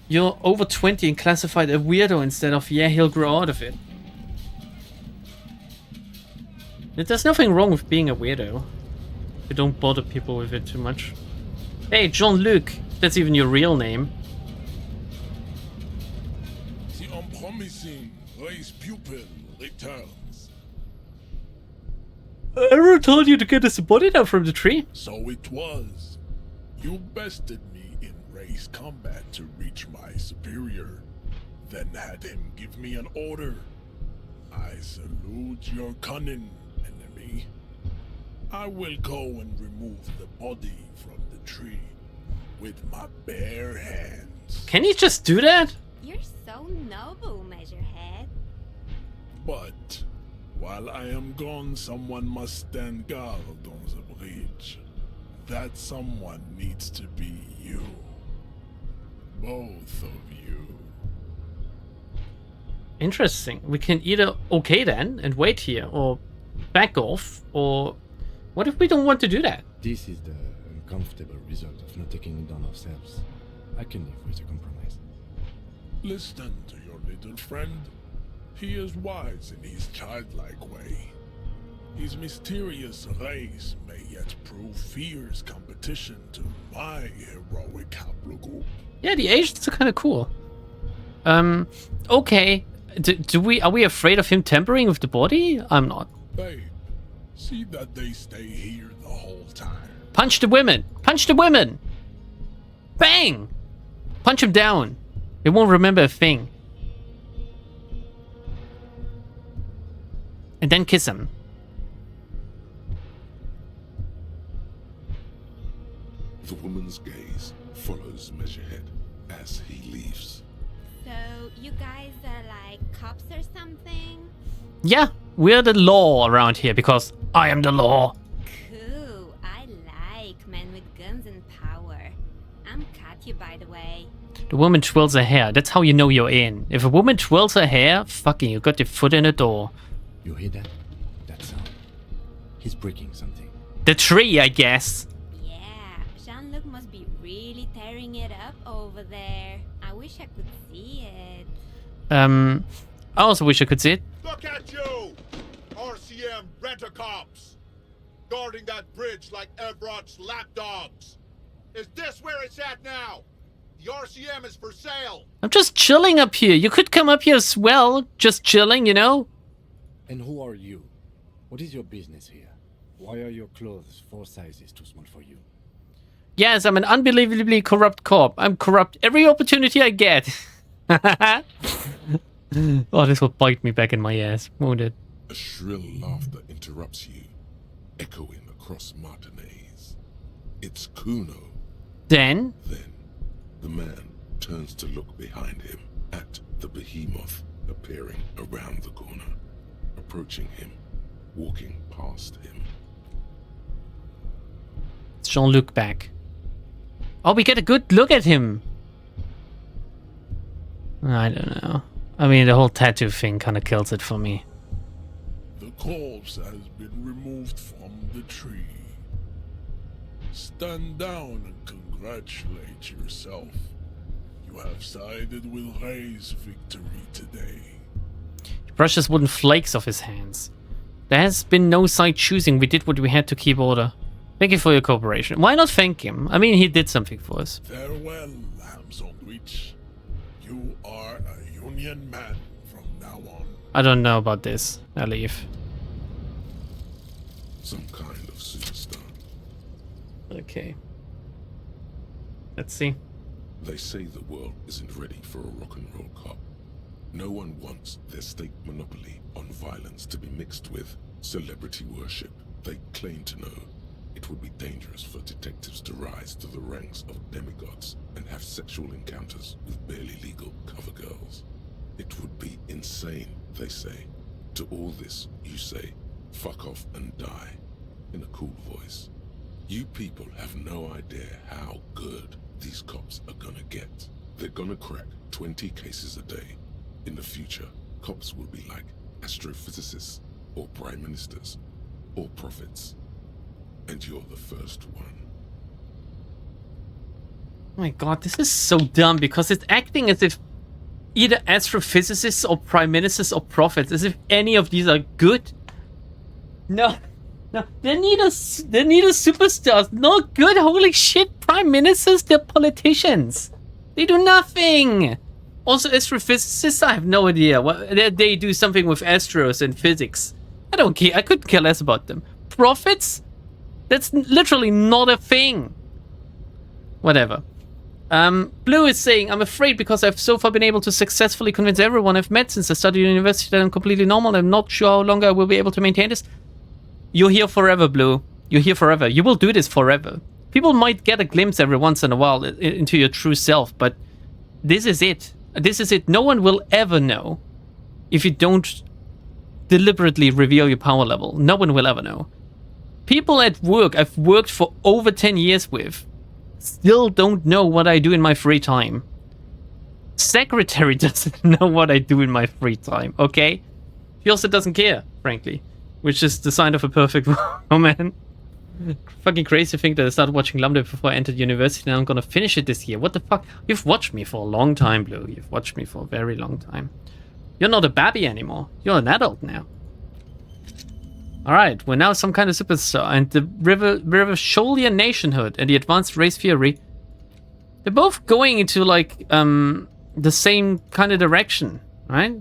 [SPEAKER 1] You're over 20 and classified a weirdo instead of, yeah, he'll grow out of it. There's nothing wrong with being a weirdo. You don't bother people with it too much. Hey, Jean-Luc, that's even your real name.
[SPEAKER 4] The unpromising race pupil returns.
[SPEAKER 1] Everyone told you to get us a body down from the tree.
[SPEAKER 4] So it was. You bested me in race combat to reach my superior, then had him give me an order. I salute your cunning, enemy. I will go and remove the body from the tree with my bare hands.
[SPEAKER 1] Can you just do that?
[SPEAKER 7] You're so noble, Measurehead.
[SPEAKER 4] But while I am gone, someone must stand guard on the bridge. That someone needs to be you. Both of you.
[SPEAKER 1] Interesting. We can either okay then and wait here, or back off, or what if we don't want to do that?
[SPEAKER 3] This is the uncomfortable result of not taking it on ourselves. I can live with a compromise.
[SPEAKER 4] Listen to your little friend. He is wise in his childlike way. His mysterious race may yet prove fierce competition to my heroic haplogroup.
[SPEAKER 1] Yeah, the Asians are kind of cool. Okay. Are we afraid of him tampering with the body? I'm not.
[SPEAKER 4] Babe, see that they stay here the whole time.
[SPEAKER 1] Punch the women! Punch the women! Bang! Punch him down. They won't remember a thing. And then kiss him.
[SPEAKER 6] The woman's gaze follows Measurehead as he leaves.
[SPEAKER 7] So, you guys are like cops or something?
[SPEAKER 1] Yeah, we're the law around here because I am the law.
[SPEAKER 7] Cool. I like men with guns and power. I'm Katya, by the way.
[SPEAKER 1] The woman twirls her hair. That's how you know you're in. If a woman twirls her hair, fucking you got your foot in the door.
[SPEAKER 3] You hear that? That sound. He's breaking something.
[SPEAKER 1] The tree, I guess.
[SPEAKER 7] Yeah, Jean-Luc must be really tearing it up over there. I wish I could see it.
[SPEAKER 1] I also wish I could see it.
[SPEAKER 8] Look at you! RCM rent-a-cops! Guarding that bridge like Everott's lapdogs! Is this where it's at now? The RCM is for sale!
[SPEAKER 1] I'm just chilling up here. You could come up here as well. Just chilling, you know?
[SPEAKER 3] And who are you? What is your business here? Why are your clothes 4 sizes too small for you?
[SPEAKER 1] Yes, I'm an unbelievably corrupt cop. I'm corrupt every opportunity I get. Oh, this will bite me back in my ass, won't it?
[SPEAKER 6] A shrill laughter interrupts you, echoing across Martinez. It's Kuno.
[SPEAKER 1] Then?
[SPEAKER 6] Then, the man turns to look behind him at the behemoth appearing around the corner, approaching him, walking past him.
[SPEAKER 1] It's Jean-Luc back. Oh, we get a good look at him. I don't know. I mean, the whole tattoo thing kind of kills it for me.
[SPEAKER 4] The corpse has been removed from the tree. Stand down and congratulate yourself. You have sided with Ray's victory today.
[SPEAKER 1] He brushes wooden flakes off his hands. There has been no side choosing. We did what we had to keep order. Thank you for your cooperation. Why not thank him? I mean, he did something for us.
[SPEAKER 4] Farewell, ham sandwich. You are a Union man from now on.
[SPEAKER 1] I don't know about this. I leave.
[SPEAKER 6] Some kind of superstar.
[SPEAKER 1] Okay. Let's see.
[SPEAKER 6] They say the world isn't ready for a rock and roll cop. No one wants their state monopoly on violence to be mixed with celebrity worship. They claim to know it would be dangerous for detectives to rise to the ranks of demigods and have sexual encounters with barely legal cover girls. It would be insane, they say. To all this, you say, fuck off and die, in a cool voice. You people have no idea how good these cops are gonna get. They're gonna crack 20 cases a day. In the future, cops will be like astrophysicists, or prime ministers, or prophets. And you're the first one.
[SPEAKER 1] Oh my god, this is so dumb because it's acting as if either astrophysicists or prime ministers or prophets, as if any of these are good. No, they're neither superstars, not good. Holy shit, prime ministers, they're politicians. They do nothing. Also, astrophysicists, I have no idea. They do something with astros and physics. I don't care. I couldn't care less about them. Prophets? That's literally not a thing. Whatever. Blue is saying, I'm afraid because I've so far been able to successfully convince everyone I've met since I started university that I'm completely normal. I'm not sure how long I will be able to maintain this. You're here forever, Blue. You're here forever. You will do this forever. People might get a glimpse every once in a while into your true self, but this is it. This is it. No one will ever know if you don't deliberately reveal your power level. No one will ever know. People at work I've worked for over 10 years with still don't know what I do in my free time. Secretary doesn't know what I do in my free time, okay? She also doesn't care, frankly. Which is the sign of a perfect woman. Fucking crazy to think that I started watching Lambda before I entered university and I'm gonna finish it this year. What the fuck? You've watched me for a long time, Blue. You've watched me for a very long time. You're not a babby anymore. You're an adult now. Alright, we're now some kind of superstar, and the Rivasholian nationhood and the advanced race theory, they're both going into, like, the same kind of direction, right?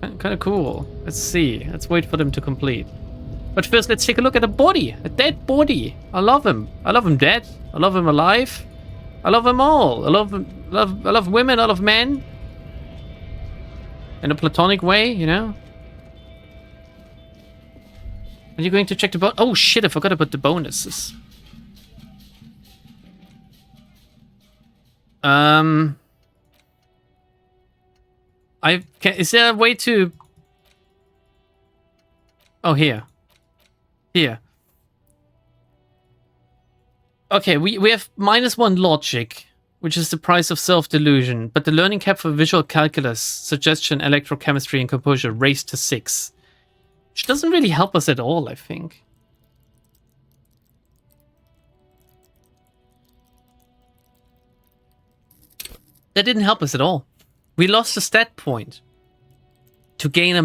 [SPEAKER 1] Kind of cool. Let's see. Let's wait for them to complete. But first, let's take a look at a body. A dead body. I love him. I love him dead. I love him alive. I love them all. I love women. I love men. In a platonic way, you know? Are you going to check the bonus? Oh shit, I forgot about the bonuses. Is there a way to... Oh, here. Here. Okay, we have -1 logic, which is the price of self-delusion, but the learning cap for visual calculus, suggestion, electrochemistry, and composure raised to 6. Which doesn't really help us at all, I think. That didn't help us at all. We lost a stat point to gain a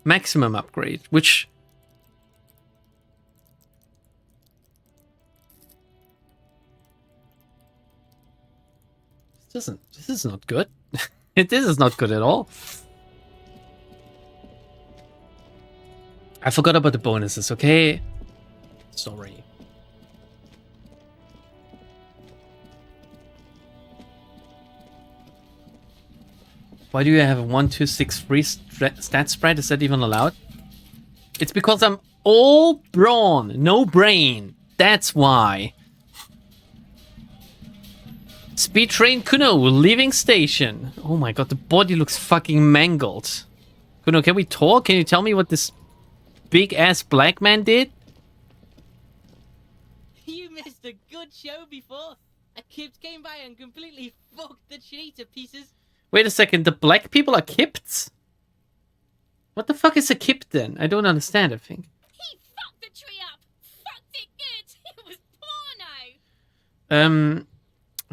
[SPEAKER 1] maximum upgrade, which... This is not good. This is not good at all. I forgot about the bonuses, okay? Sorry. Why do you have a 1, 2, 6, 3 stat spread? Is that even allowed? It's because I'm all brawn, no brain. That's why. Speed train Kuno leaving station. Oh my god, the body looks fucking mangled. Kuno, can we talk? Can you tell me what this big ass black man did?
[SPEAKER 9] You missed a good show before. A kid came by and completely fucked the tree to pieces.
[SPEAKER 1] Wait a second, the black people are kipped? What the fuck is a kip then? I don't understand, I think.
[SPEAKER 7] He fucked the tree up! Fucked it good! It was porno!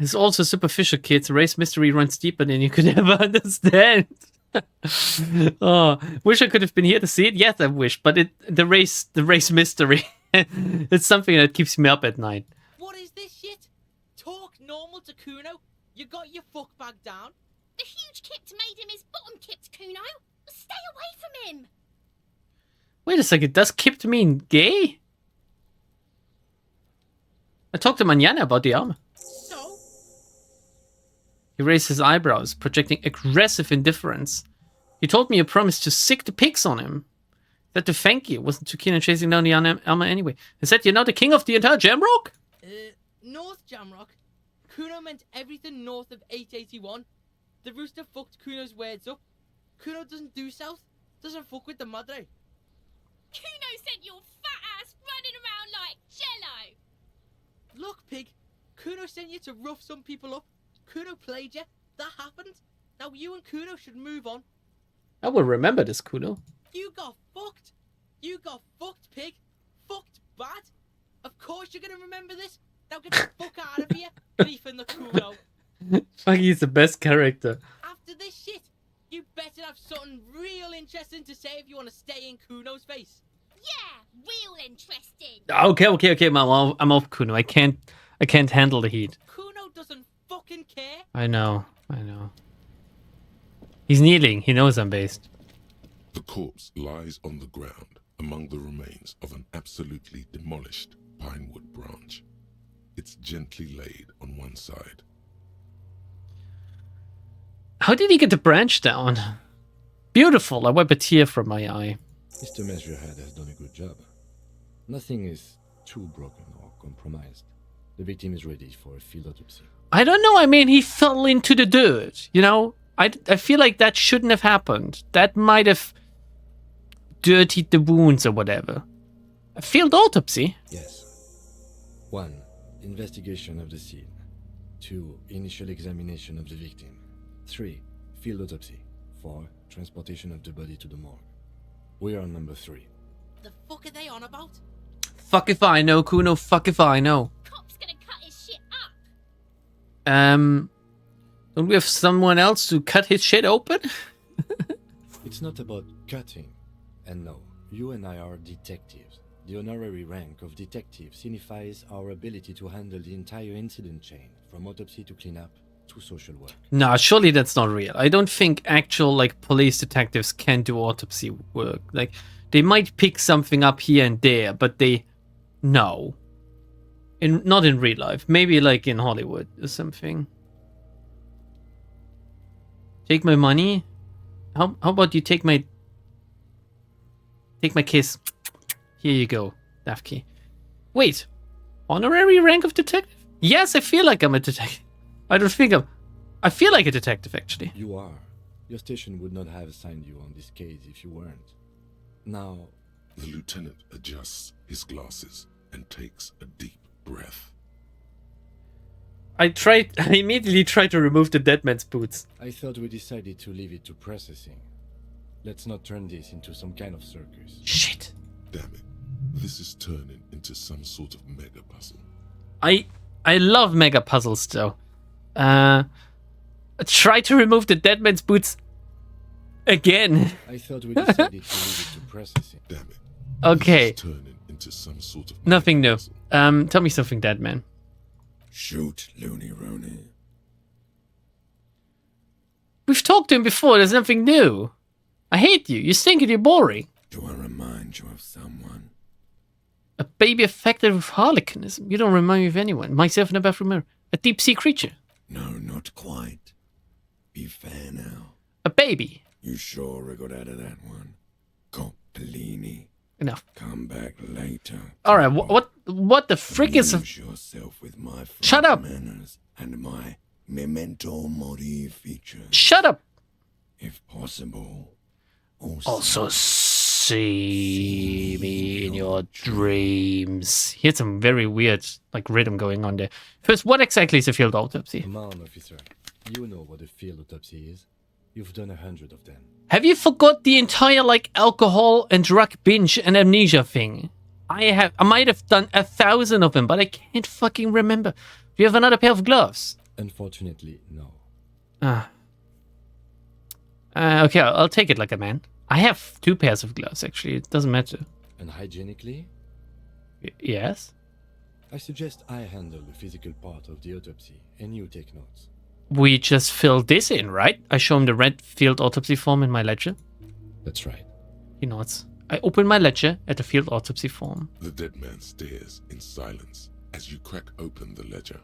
[SPEAKER 1] It's also superficial, kids. Race mystery runs deeper than you could ever understand. Oh, wish I could have been here to see it. Yes, I wish, but the race mystery. It's something that keeps me up at night.
[SPEAKER 9] What is this shit? Talk normal to Kuno? You got your fuck bag down?
[SPEAKER 7] The huge kipped made him his bottom kipped, Kuno. Stay away from him.
[SPEAKER 1] Wait a second, does kipped mean gay? I talked to Manana about the armor.
[SPEAKER 9] So?
[SPEAKER 1] He raised his eyebrows, projecting aggressive indifference. You told me you promised to sick the pigs on him. That to thank you. Wasn't too keen on chasing down the armor anyway. I said you're now the king of the entire Jamrock?
[SPEAKER 9] North Jamrock? Kuno meant everything north of 881. The rooster fucked Kuno's words up. Kuno doesn't do south. Doesn't fuck with the madre.
[SPEAKER 7] Kuno sent your fat ass running around like jello.
[SPEAKER 9] Look, pig. Kuno sent you to rough some people up. Kuno played you. That happened. Now you and Kuno should move on.
[SPEAKER 1] I will remember this, Kuno.
[SPEAKER 9] You got fucked. You got fucked, pig. Fucked bad. Of course you're gonna remember this. Now get the fuck out of here, beefing the Kuno.
[SPEAKER 1] Fuck, he's the best character.
[SPEAKER 9] After this shit, you better have something real interesting to say if you want to stay in Kuno's face.
[SPEAKER 7] Yeah, real interesting.
[SPEAKER 1] Okay, Mom. I'm off Kuno. I can't handle the heat.
[SPEAKER 9] Kuno doesn't fucking care.
[SPEAKER 1] I know. He's kneeling. He knows I'm based.
[SPEAKER 6] The corpse lies on the ground among the remains of an absolutely demolished pinewood branch. It's gently laid on one side.
[SPEAKER 1] How did he get the branch down? Beautiful. I wipe a tear from my eye.
[SPEAKER 3] Mr. Measurehead has done a good job. Nothing is too broken or compromised. The victim is ready for a field autopsy.
[SPEAKER 1] I don't know. I mean, he fell into the dirt. You know, I feel like that shouldn't have happened. That might have dirtied the wounds or whatever. A field autopsy?
[SPEAKER 3] Yes. 1. Investigation of the scene. 2. Initial examination of the victim. 3. Field autopsy. 4. Transportation of the body to the morgue. We are on number 3.
[SPEAKER 9] The fuck are they on about?
[SPEAKER 1] Fuck if I know, Kuno. Fuck if I know.
[SPEAKER 7] Cop's gonna cut his shit up.
[SPEAKER 1] Don't we have someone else to cut his shit open?
[SPEAKER 3] It's not about cutting. And no, you and I are detectives. The honorary rank of detective signifies our ability to handle the entire incident chain, from autopsy to cleanup to social work.
[SPEAKER 1] Nah, surely that's not real. I don't think actual, like, police detectives can do autopsy work. Like, they might pick something up here and there, but they... No. Not in real life. Maybe, like, in Hollywood or something. Take my money? How about you take my... Take my kiss. Here you go, Dafki. Wait. Honorary rank of detective? Yes, I feel like I'm a detective. I feel like a detective, actually.
[SPEAKER 3] You are. Your station would not have assigned you on this case if you weren't. Now...
[SPEAKER 6] The lieutenant adjusts his glasses and takes a deep breath.
[SPEAKER 1] I immediately tried to remove the dead man's boots.
[SPEAKER 3] I thought we decided to leave it to processing. Let's not turn this into some kind of circus.
[SPEAKER 1] Shit.
[SPEAKER 6] Damn it. This is turning into some sort of mega puzzle.
[SPEAKER 1] I love mega puzzles, though. Try to remove the dead man's boots again.
[SPEAKER 3] I thought we decided to leave it to processing.
[SPEAKER 6] Damn it.
[SPEAKER 1] Okay.
[SPEAKER 6] This is turning into some sort of
[SPEAKER 1] Nothing
[SPEAKER 6] mega
[SPEAKER 1] new.
[SPEAKER 6] puzzle.
[SPEAKER 1] Tell me something, dead man.
[SPEAKER 6] Shoot, Looney Rooney.
[SPEAKER 1] We've talked to him before. There's nothing new. I hate you. You stink and you're boring.
[SPEAKER 6] Do I remind you of someone?
[SPEAKER 1] A baby affected with harlequinism. You don't remind me of anyone. Myself in a bathroom mirror. A deep sea creature.
[SPEAKER 6] No, not quite. Be fair now.
[SPEAKER 1] A baby.
[SPEAKER 6] You sure we got out of that one? Coppellini.
[SPEAKER 1] Enough.
[SPEAKER 6] Come back later.
[SPEAKER 1] All right. What the frick is?
[SPEAKER 6] Amuse yourself with my
[SPEAKER 1] Shut up.
[SPEAKER 6] manners and my memento mori features.
[SPEAKER 1] Shut up.
[SPEAKER 6] If possible.
[SPEAKER 1] Also see me in your dreams. Here's some very weird, like, rhythm going on there. First, what exactly is a field autopsy?
[SPEAKER 3] Come on, officer. You know what a field autopsy is. You've done 100 of them.
[SPEAKER 1] Have you forgot the entire, like, alcohol and drug binge and amnesia thing? I might have done 1,000 of them, but I can't fucking remember. Do you have another pair of gloves?
[SPEAKER 3] Unfortunately, no.
[SPEAKER 1] Okay, I'll take it like a man. I have 2 pairs of gloves, actually. It doesn't matter.
[SPEAKER 3] And hygienically,
[SPEAKER 1] Yes?
[SPEAKER 3] I suggest I handle the physical part of the autopsy and you take notes.
[SPEAKER 1] We just filled this in, right? I show him the red field autopsy form in my ledger.
[SPEAKER 3] That's right.
[SPEAKER 1] He nods. I open my ledger at the field autopsy form.
[SPEAKER 6] The dead man stares in silence as you crack open the ledger.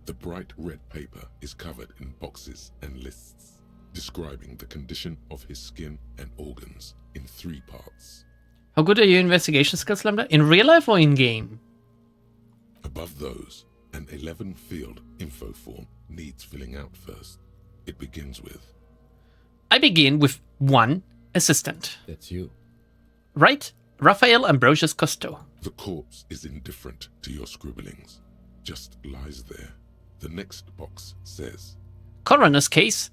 [SPEAKER 6] The bright red paper is covered in boxes and lists, describing the condition of his skin and organs in 3 parts.
[SPEAKER 1] How good are your investigation skills, Lambda? In real life or in game?
[SPEAKER 6] Above those, an 11-field info form needs filling out first. It begins with...
[SPEAKER 1] I begin with 1 assistant.
[SPEAKER 3] That's you.
[SPEAKER 1] Right? Raphael Ambrosius Costo.
[SPEAKER 6] The corpse is indifferent to your scribblings, just lies there. The next box says...
[SPEAKER 1] Coroner's case.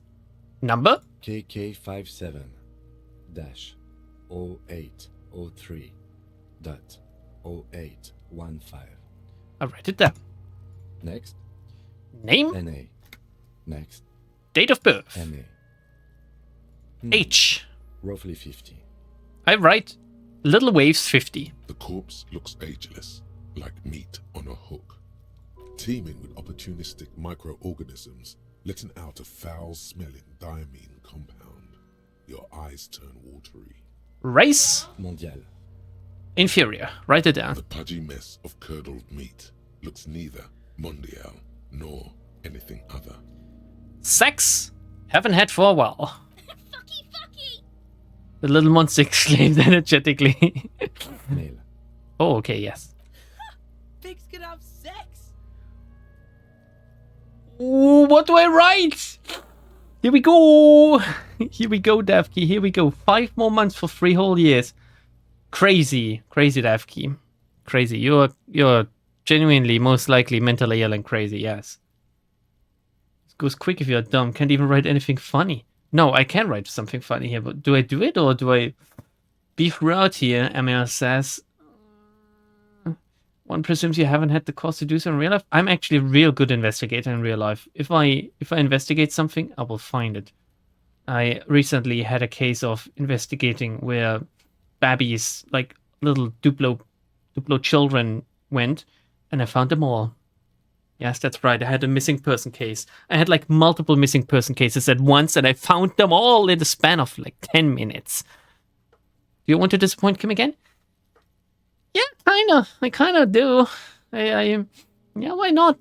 [SPEAKER 1] Number?
[SPEAKER 3] KK57. 5-0803.0815.
[SPEAKER 1] I write it down.
[SPEAKER 3] Next,
[SPEAKER 1] Name,
[SPEAKER 3] NA. Next,
[SPEAKER 1] date of birth,
[SPEAKER 3] NA.
[SPEAKER 1] age.
[SPEAKER 3] Roughly 50.
[SPEAKER 1] I write Little Waves 50.
[SPEAKER 6] The corpse looks ageless, like meat on a hook, teeming with opportunistic microorganisms, letting out a foul-smelling diamine compound. Your eyes turn watery.
[SPEAKER 1] Race,
[SPEAKER 3] Mondial.
[SPEAKER 1] inferior. Write it down.
[SPEAKER 6] The pudgy mess of curdled meat looks neither mondial nor anything other.
[SPEAKER 1] Sex, haven't had for a while.
[SPEAKER 7] Fucky, fucky!
[SPEAKER 1] The little monster exclaimed energetically.
[SPEAKER 3] Male.
[SPEAKER 1] Oh, okay, yes.
[SPEAKER 9] Pigs can have sex.
[SPEAKER 1] Ooh, what do I write? Here we go. Here we go, Davki. Here we go. 5 more months for 3 whole years. Crazy, crazy, Davki. Crazy. You're genuinely most likely mentally ill and crazy. Yes. It goes quick if you're dumb. Can't even write anything funny. No, I can write something funny here, but do I do it or do I beef out here? ML says. One presumes you haven't had the course to do so in real life. I'm actually a real good investigator in real life. If I investigate something, I will find it. I recently had a case of investigating where babies, like little Duplo children, went, and I found them all. Yes, that's right. I had a missing person case. I had like multiple missing person cases at once, and I found them all in the span of like 10 minutes. Do you want to disappoint Kim again? Yeah, kinda. I kinda do. Yeah, why not?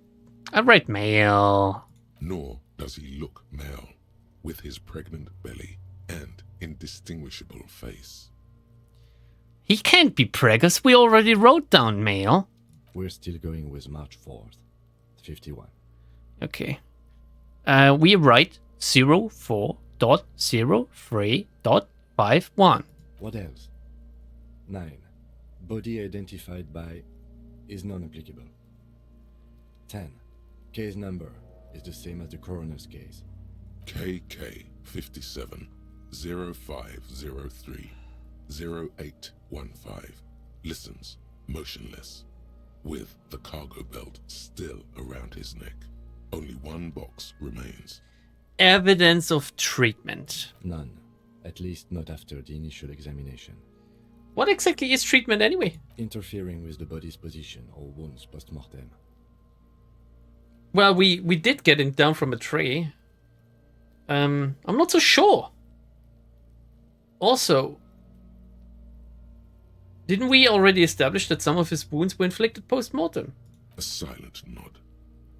[SPEAKER 1] I write male.
[SPEAKER 6] Nor does he look male, with his pregnant belly and indistinguishable face.
[SPEAKER 1] He can't be preggers. We already wrote down male.
[SPEAKER 3] We're still going with March 4th. 51.
[SPEAKER 1] Okay. We write 04.03.51.
[SPEAKER 3] What else? 9. Body identified by is non-applicable. 10. Case number is the same as the coroner's case.
[SPEAKER 6] KK 57 0503 0815 listens motionless, with the cargo belt still around his neck. Only one box remains.
[SPEAKER 1] Evidence of treatment.
[SPEAKER 3] None. At least not after the initial examination.
[SPEAKER 1] What exactly is treatment anyway?
[SPEAKER 3] Interfering with the body's position or wounds post-mortem.
[SPEAKER 1] Well, we did get him down from a tree. I'm not so sure. Also, didn't we already establish that some of his wounds were inflicted post-mortem?
[SPEAKER 6] A silent nod.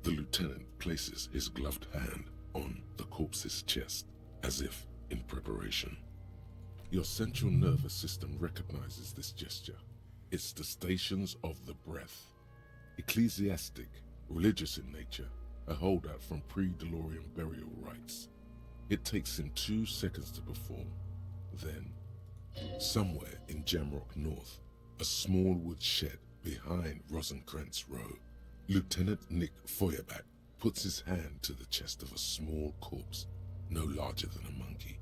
[SPEAKER 6] The lieutenant places his gloved hand on the corpse's chest, as if in preparation. Your central nervous system recognizes this gesture. It's the stations of the breath. Ecclesiastic, religious in nature, a holdout from pre-DeLorean burial rites. It takes him 2 seconds to perform. Then, somewhere in Jamrock North, a small wood shed behind Rosencrantz Row, Lieutenant Nick Feuerbach puts his hand to the chest of a small corpse, no larger than a monkey.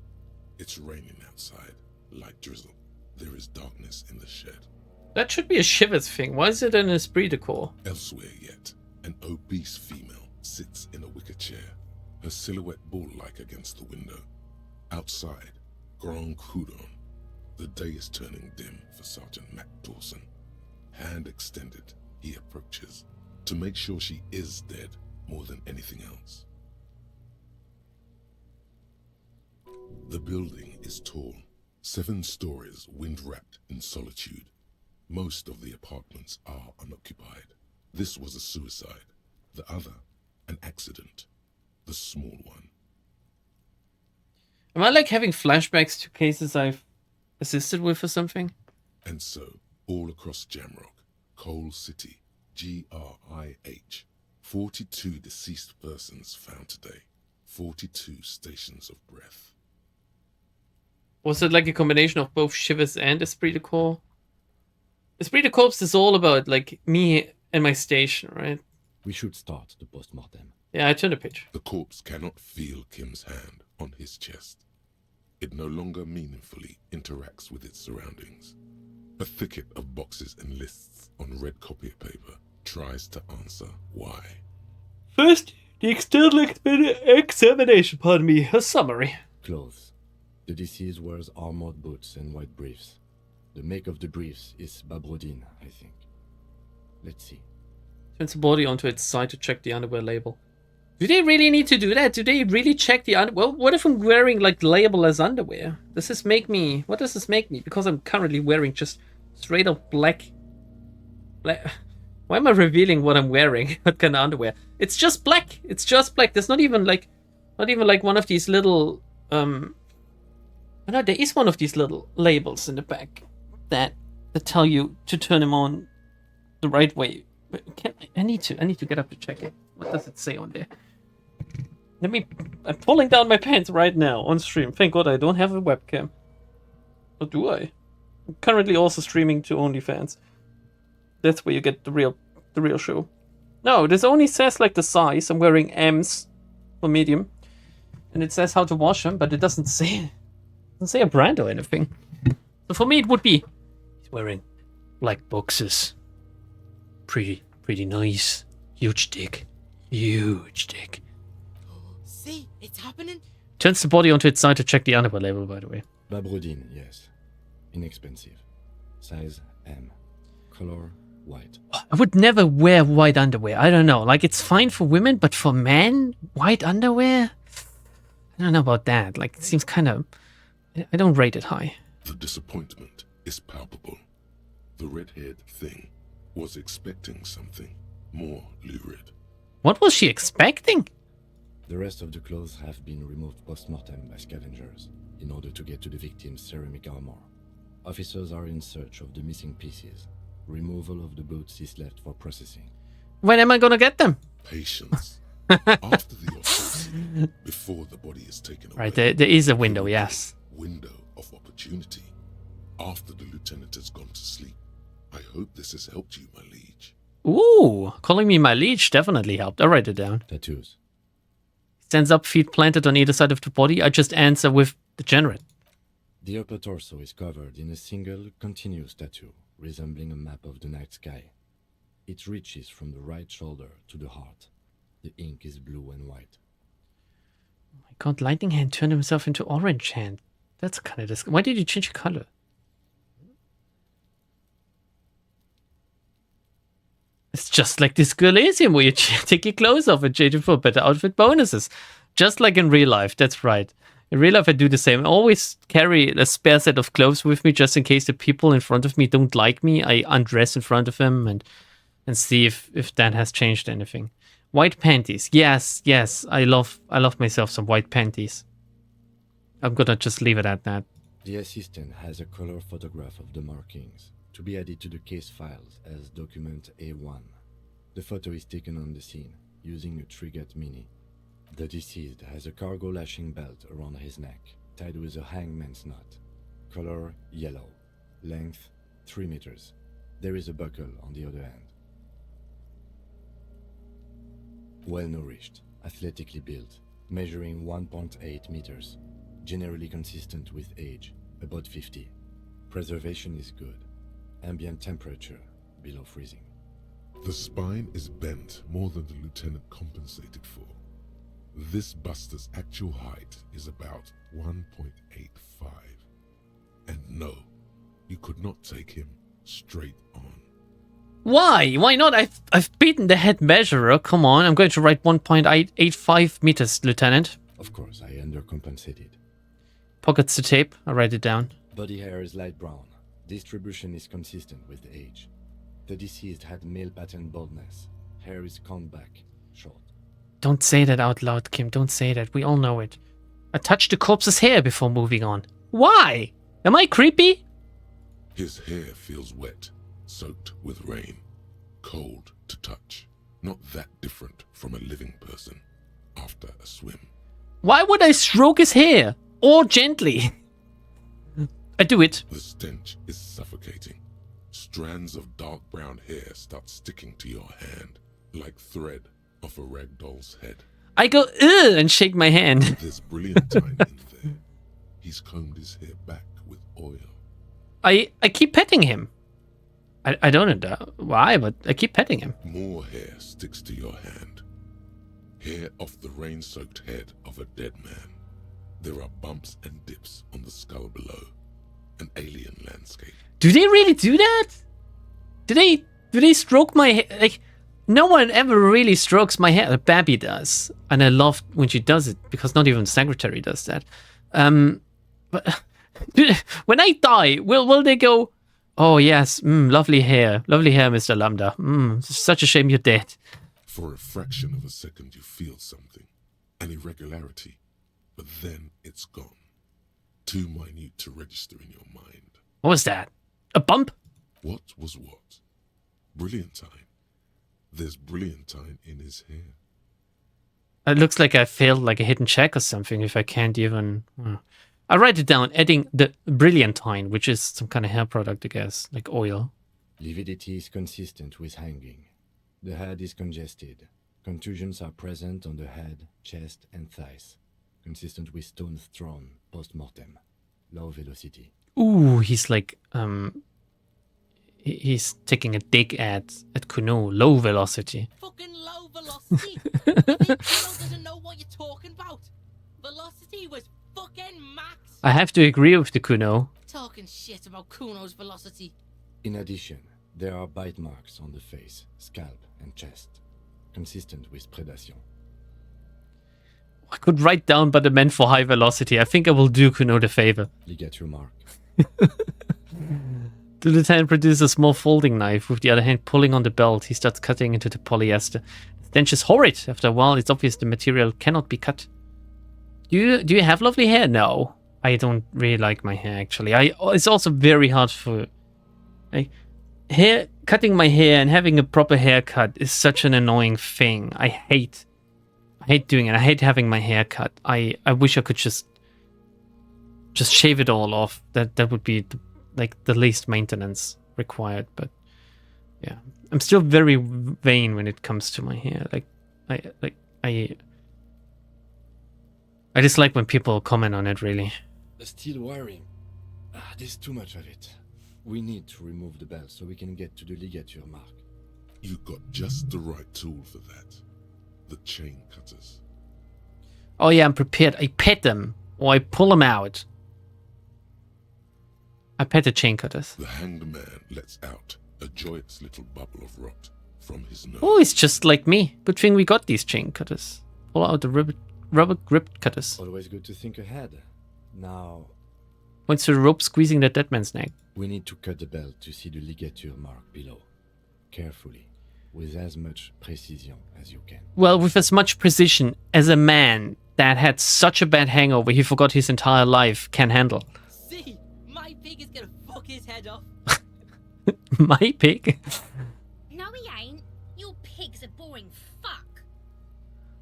[SPEAKER 6] It's raining outside, light drizzle. There is darkness in the shed.
[SPEAKER 1] That should be a Shivers thing. Why is it an esprit de corps?
[SPEAKER 6] Elsewhere yet, an obese female sits in a wicker chair, her silhouette bull-like against the window. Outside, Grand Coudon. The day is turning dim for Sergeant Mac Dawson. Hand extended, he approaches, to make sure she is dead more than anything else. The building is tall, 7 stories wind-wrapped in solitude. Most of the apartments are unoccupied. This was a suicide. The other, an accident. The small one.
[SPEAKER 1] Am I like having flashbacks to cases I've assisted with or something?
[SPEAKER 6] And so, all across Jamrock, Coal City, GRIH, 42 deceased persons found today. 42 stations of breath.
[SPEAKER 1] Was it like a combination of both Shivers and Esprit de Corps? Esprit de Corps is all about like me and my station, right?
[SPEAKER 3] We should start the post-mortem.
[SPEAKER 1] Yeah, I turned a page.
[SPEAKER 6] The corpse cannot feel Kim's hand on his chest. It no longer meaningfully interacts with its surroundings. A thicket of boxes and lists on red copier paper tries to answer why.
[SPEAKER 1] First, the external examination, pardon me, a summary.
[SPEAKER 3] Clothes. The deceased wears armored boots and white briefs. The make of the briefs is Babrodine, I think. Let's see.
[SPEAKER 1] Turns the body onto its side to check the underwear label. Do they really need to do that? Do they really check the underwear? Well, what if I'm wearing like label-less underwear? Does this make me... What does this make me? Because I'm currently wearing just straight up black... Why am I revealing what I'm wearing? What kind of underwear? It's just black. It's just black. There's not even like one of these little... No, there is one of these little labels in the back that tell you to turn them on the right way. But I need to get up to check it. What does it say on there? I'm pulling down my pants right now on stream. Thank God I don't have a webcam. Or do I? I'm currently also streaming to OnlyFans. That's where you get the real show. No, this only says like the size. I'm wearing M's for medium. And it says how to wash them, but it doesn't say a brand or anything. So for me it would be he's wearing black boxes. Pretty nice. Huge dick. Huge dick.
[SPEAKER 9] See, it's happening.
[SPEAKER 1] Turns the body onto its side to check the underwear label, by the way.
[SPEAKER 3] Babrodine, yes. Inexpensive. Size M. Color white.
[SPEAKER 1] I would never wear white underwear. I don't know. Like, it's fine for women, but for men, white underwear? I don't know about that. Like, it seems kind of... I don't rate it high.
[SPEAKER 6] The disappointment is palpable. The red-haired thing was expecting something more lurid.
[SPEAKER 1] What was she expecting?
[SPEAKER 3] The rest of the clothes have been removed post-mortem by scavengers in order to get to the victim's ceramic armor. Officers are in search of the missing pieces. Removal of the boots is left for processing.
[SPEAKER 1] When am I gonna get them?
[SPEAKER 6] Patience. After the autopsy, before the body is taken away.
[SPEAKER 1] Right, there is a window, yes.
[SPEAKER 6] Window of opportunity. After the lieutenant has gone to sleep. I hope this has helped you, my liege.
[SPEAKER 1] Ooh, calling me my liege definitely helped. I'll write it down.
[SPEAKER 3] Tattoos.
[SPEAKER 1] Stands up, feet planted on either side of the body. I just answer with degenerate.
[SPEAKER 3] The upper torso is covered in a single, continuous tattoo, resembling a map of the night sky. It reaches from the right shoulder to the heart. The ink is blue and white.
[SPEAKER 1] Oh my god, Lightning Hand turned himself into Orange Hand. That's kind of disgusting. Why did you change your color? It's just like this Elysium where you take your clothes off and change it for better outfit bonuses. Just like in real life, that's right. In real life, I do the same. I always carry a spare set of clothes with me just in case the people in front of me don't like me. I undress in front of them and see if that has changed anything. White panties. Yes. I love myself some white panties. I'm gonna just leave it at that.
[SPEAKER 3] The assistant has a color photograph of the markings to be added to the case files as document A1. The photo is taken on the scene using a Trigat Mini. The deceased has a cargo lashing belt around his neck, tied with a hangman's knot. Color yellow. Length 3 meters. There is a buckle on the other end. Well-nourished, athletically built, measuring 1.8 meters. Generally consistent with age, about 50. Preservation is good. Ambient temperature below freezing.
[SPEAKER 6] The spine is bent more than the lieutenant compensated for. This buster's actual height is about 1.85. And no, you could not take him straight on.
[SPEAKER 1] Why? Why not? I've beaten the head measurer. Come on, I'm going to write 1.85 meters, Lieutenant.
[SPEAKER 3] Of course, I undercompensated.
[SPEAKER 1] Pockets the tape. I'll write it down.
[SPEAKER 3] Body hair is light brown. Distribution is consistent with age. The deceased had male pattern baldness. Hair is combed back, short.
[SPEAKER 1] Don't say that out loud, Kim. Don't say that. We all know it. I touched the corpse's hair before moving on. Why? Am I creepy?
[SPEAKER 6] His hair feels wet, soaked with rain, cold to touch. Not that different from a living person after a swim.
[SPEAKER 1] Why would I stroke his hair? Or gently? I do it.
[SPEAKER 6] The stench is suffocating. Strands of dark brown hair start sticking to your hand, like thread off a rag doll's head.
[SPEAKER 1] I go, ugh, and shake my hand.
[SPEAKER 6] There's brilliant timing there. He's combed his hair back with oil.
[SPEAKER 1] I keep petting him. I don't know why, but I keep petting him.
[SPEAKER 6] More hair sticks to your hand. Hair off the rain-soaked head of a dead man. There are bumps and dips on the skull below. An alien landscape.
[SPEAKER 1] Do they really do that? Do they stroke my hair? Like, no one ever really strokes my hair. Babby does, and I love when she does it because not even the secretary does that. But when I die, will they go? Oh yes, lovely hair, Mr. Lambda. Such a shame you're dead.
[SPEAKER 6] For a fraction of a second, you feel something, an irregularity, but then it's gone. Too minute to register in your mind.
[SPEAKER 1] What was that? A bump?
[SPEAKER 6] What was what? Brilliantine. There's brilliantine in his hair.
[SPEAKER 1] It looks like I failed like a hidden check or something if I can't even... I write it down, adding the brilliantine, which is some kind of hair product, I guess, like oil.
[SPEAKER 3] Lividity is consistent with hanging. The head is congested. Contusions are present on the head, chest, and thighs. Consistent with stones thrown post-mortem. Low velocity.
[SPEAKER 1] Ooh, he's like, he's taking a dig at Kuno. Low velocity.
[SPEAKER 9] Fucking low velocity. You think Kuno doesn't know what you're talking about? Velocity was fucking max.
[SPEAKER 1] I have to agree with the Kuno.
[SPEAKER 9] Talking shit about Kuno's velocity.
[SPEAKER 3] In addition, there are bite marks on the face, scalp, and chest. Consistent with predation.
[SPEAKER 1] I could write down, but I meant for high velocity. I think I will do Kuno the favor.
[SPEAKER 3] Ligature mark.
[SPEAKER 1] The lieutenant produces a small folding knife, with the other hand pulling on the belt. He starts cutting into the polyester. The stench is horrid. After a while, it's obvious the material cannot be cut. Do you have lovely hair? No. I don't really like my hair, actually. It's also very hard for... Cutting my hair and having a proper haircut is such an annoying thing. I hate doing it. I hate having my hair cut. I wish I could just shave it all off. That would be the least maintenance required. But yeah, I'm still very vain when it comes to my hair. I dislike when people comment on it. Really.
[SPEAKER 3] The steel wiring. There's too much of it. We need to remove the belt so we can get to the ligature mark.
[SPEAKER 6] You got just the right tool for that. The chain cutters.
[SPEAKER 1] Oh yeah, I'm prepared. I pet them or I pull them out. I pet the chain cutters.
[SPEAKER 6] The hanged man lets out a joyous little bubble of rot from his nose.
[SPEAKER 1] Oh, it's just like me. Good thing we got these chain cutters. Pull out the rubber grip cutters.
[SPEAKER 3] Always good to think ahead. Now,
[SPEAKER 1] points to the rope squeezing the dead man's neck.
[SPEAKER 3] We need to cut the belt to see the ligature mark below. Carefully, with as much precision as you can.
[SPEAKER 1] Well, with as much precision as a man that had such a bad hangover he forgot his entire life can handle.
[SPEAKER 9] See, my pig is gonna fuck his head off.
[SPEAKER 1] My pig?
[SPEAKER 7] No, he ain't. Your pig's a boring fuck.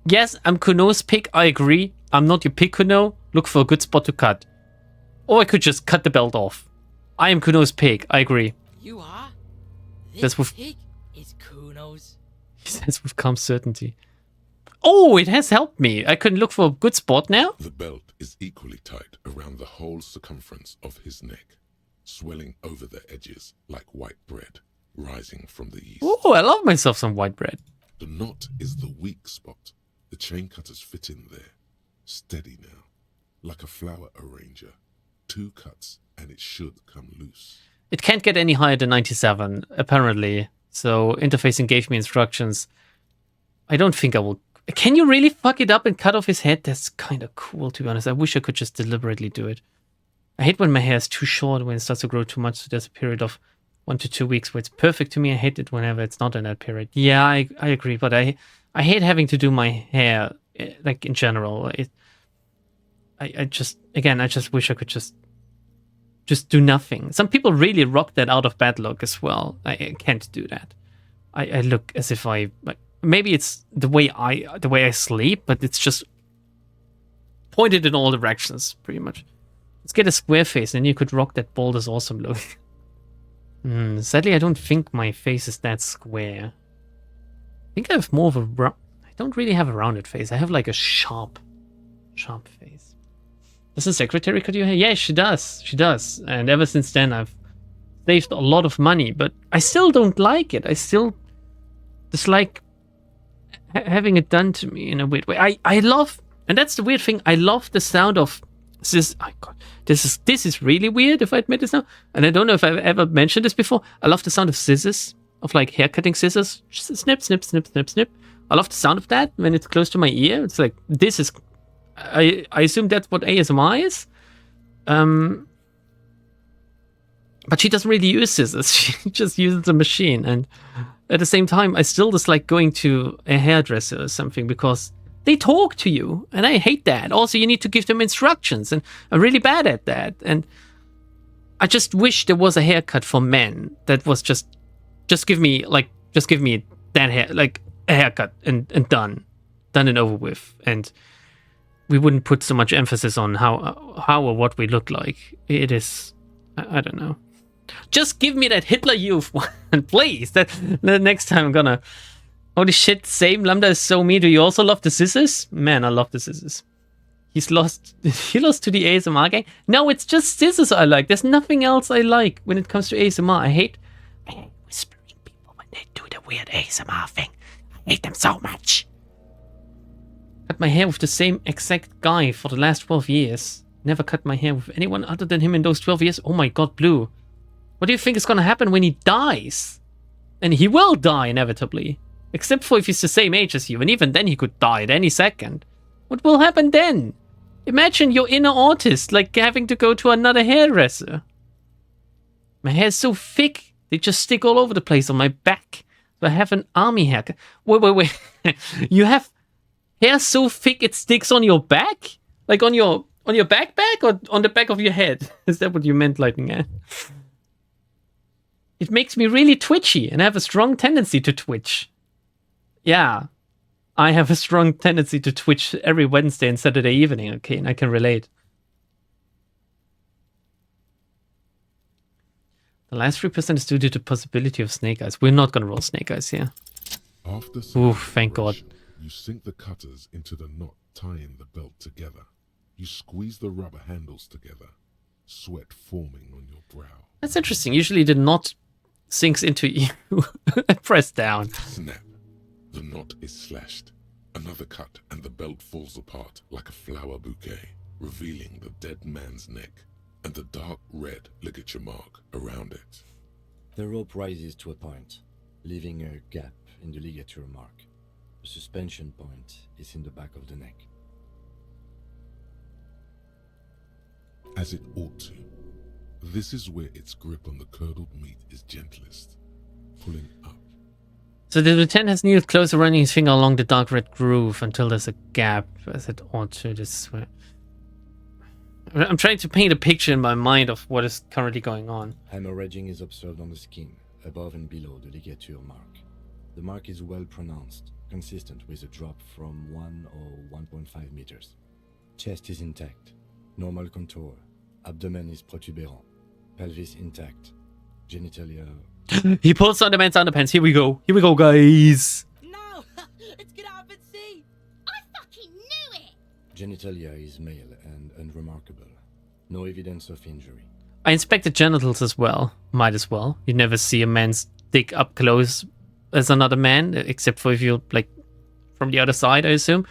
[SPEAKER 1] Yes, I'm Kuno's pig, I agree. I'm not your pig, Kuno. Look for a good spot to cut. Or I could just cut the belt off. I am Kuno's pig, I agree.
[SPEAKER 9] You are?
[SPEAKER 1] That's with...
[SPEAKER 9] pig is Kuno's.
[SPEAKER 1] He says with calm certainty. Oh, it has helped me. I can look for a good spot now.
[SPEAKER 6] The belt is equally tight around the whole circumference of his neck, swelling over the edges like white bread, rising from the east.
[SPEAKER 1] Oh, I love myself some white bread.
[SPEAKER 6] The knot is the weak spot. The chain cutters fit in there. Steady now, like a flower arranger. 2 cuts and it should come loose.
[SPEAKER 1] It can't get any higher than 97, apparently. So interfacing gave me instructions. I don't think I will... Can you really fuck it up and cut off his head? That's kind of cool, to be honest. I wish I could just deliberately do it. I hate when my hair is too short, when it starts to grow too much. So there's a period of 1 to 2 weeks where it's perfect to me. I hate it whenever it's not in that period. Yeah, I agree. But I hate having to do my hair, like, in general. I just wish I could just do nothing. Some people really rock that out of bad luck as well. I can't do that. I look as if maybe it's the way I sleep, but it's just pointed in all directions, pretty much. Let's get a square face, and you could rock that bald as awesome look. Sadly, I don't think my face is that square. I think I have more of a I don't really have a rounded face. I have like a sharp face. Does the secretary cut your hair? Yeah, she does. She does. And ever since then, I've saved a lot of money, but I still don't like it. I still dislike having it done to me in a weird way. I love, and that's the weird thing, I love the sound of this. Oh God, this is really weird if I admit this now. And I don't know if I've ever mentioned this before. I love the sound of scissors, of like hair cutting scissors. Snip, snip, snip, snip, snip. I love the sound of that when it's close to my ear. It's like, this is, I assume that's what ASMR is. But she doesn't really use scissors. She just uses a machine. And at the same time, I still dislike going to a hairdresser or something because they talk to you. And I hate that. Also, you need to give them instructions. And I'm really bad at that. And I just wish there was a haircut for men that was just give me that hair, like a haircut and done and over with. And we wouldn't put so much emphasis on how or what we look like. It is, I don't know. Just give me that Hitler Youth one, please. That the next time I'm gonna. Holy shit! Same Lambda is so me. Do you also love the scissors? Man, I love the scissors. He lost to the ASMR gang. No, it's just scissors I like. There's nothing else I like when it comes to ASMR. I hate whispering people when they do the weird ASMR thing. I hate them so much. Cut my hair with the same exact guy for the last 12 years. Never cut my hair with anyone other than him in those 12 years. Oh my God, Blue. What do you think is going to happen when he dies? And he will die inevitably. Except for if he's the same age as you. And even then he could die at any second. What will happen then? Imagine your inner artist, like having to go to another hairdresser. My hair's so thick, they just stick all over the place on my back. So I have an army haircut. Wait. You have hair so thick it sticks on your back? Like on your backpack or on the back of your head? Is that what you meant, Lightning? It makes me really twitchy, and I have a strong tendency to twitch. Yeah, I have a strong tendency to twitch every Wednesday and Saturday evening, okay, and I can relate. The last 3% is due to the possibility of snake eyes. We're not going to roll snake eyes here.
[SPEAKER 6] After
[SPEAKER 1] oof, thank God.
[SPEAKER 6] You sink the cutters into the knot tying the belt together. You squeeze the rubber handles together, sweat forming on your brow.
[SPEAKER 1] That's interesting. Usually the knot sinks into you. Press down.
[SPEAKER 6] Snap. The knot is slashed. Another cut and the belt falls apart like a flower bouquet, revealing the dead man's neck and the dark red ligature mark around it.
[SPEAKER 3] The rope rises to a point, leaving a gap in the ligature mark. The suspension point is in the back of the neck.
[SPEAKER 6] As it ought to. This is where its grip on the curdled meat is gentlest, pulling up.
[SPEAKER 1] So the lieutenant has kneeled closer, running his finger along the dark red groove until there's a gap, as it ought to. I'm trying to paint a picture in my mind of what is currently going on.
[SPEAKER 3] Hemorrhaging is observed on the skin, above and below the ligature mark. The mark is well pronounced, consistent with a drop from 1 or 1.5 meters. Chest is intact, normal contour. Abdomen is protuberant. Pelvis intact. Genitalia.
[SPEAKER 1] He pulls on the man's underpants. Here we go, guys.
[SPEAKER 9] No! Let's get out and see!
[SPEAKER 7] I fucking knew it!
[SPEAKER 3] Genitalia is male and unremarkable. No evidence of injury.
[SPEAKER 1] I inspected genitals as well. Might as well. You never see a man's dick up close as another man, except for if you're like from the other side, I assume.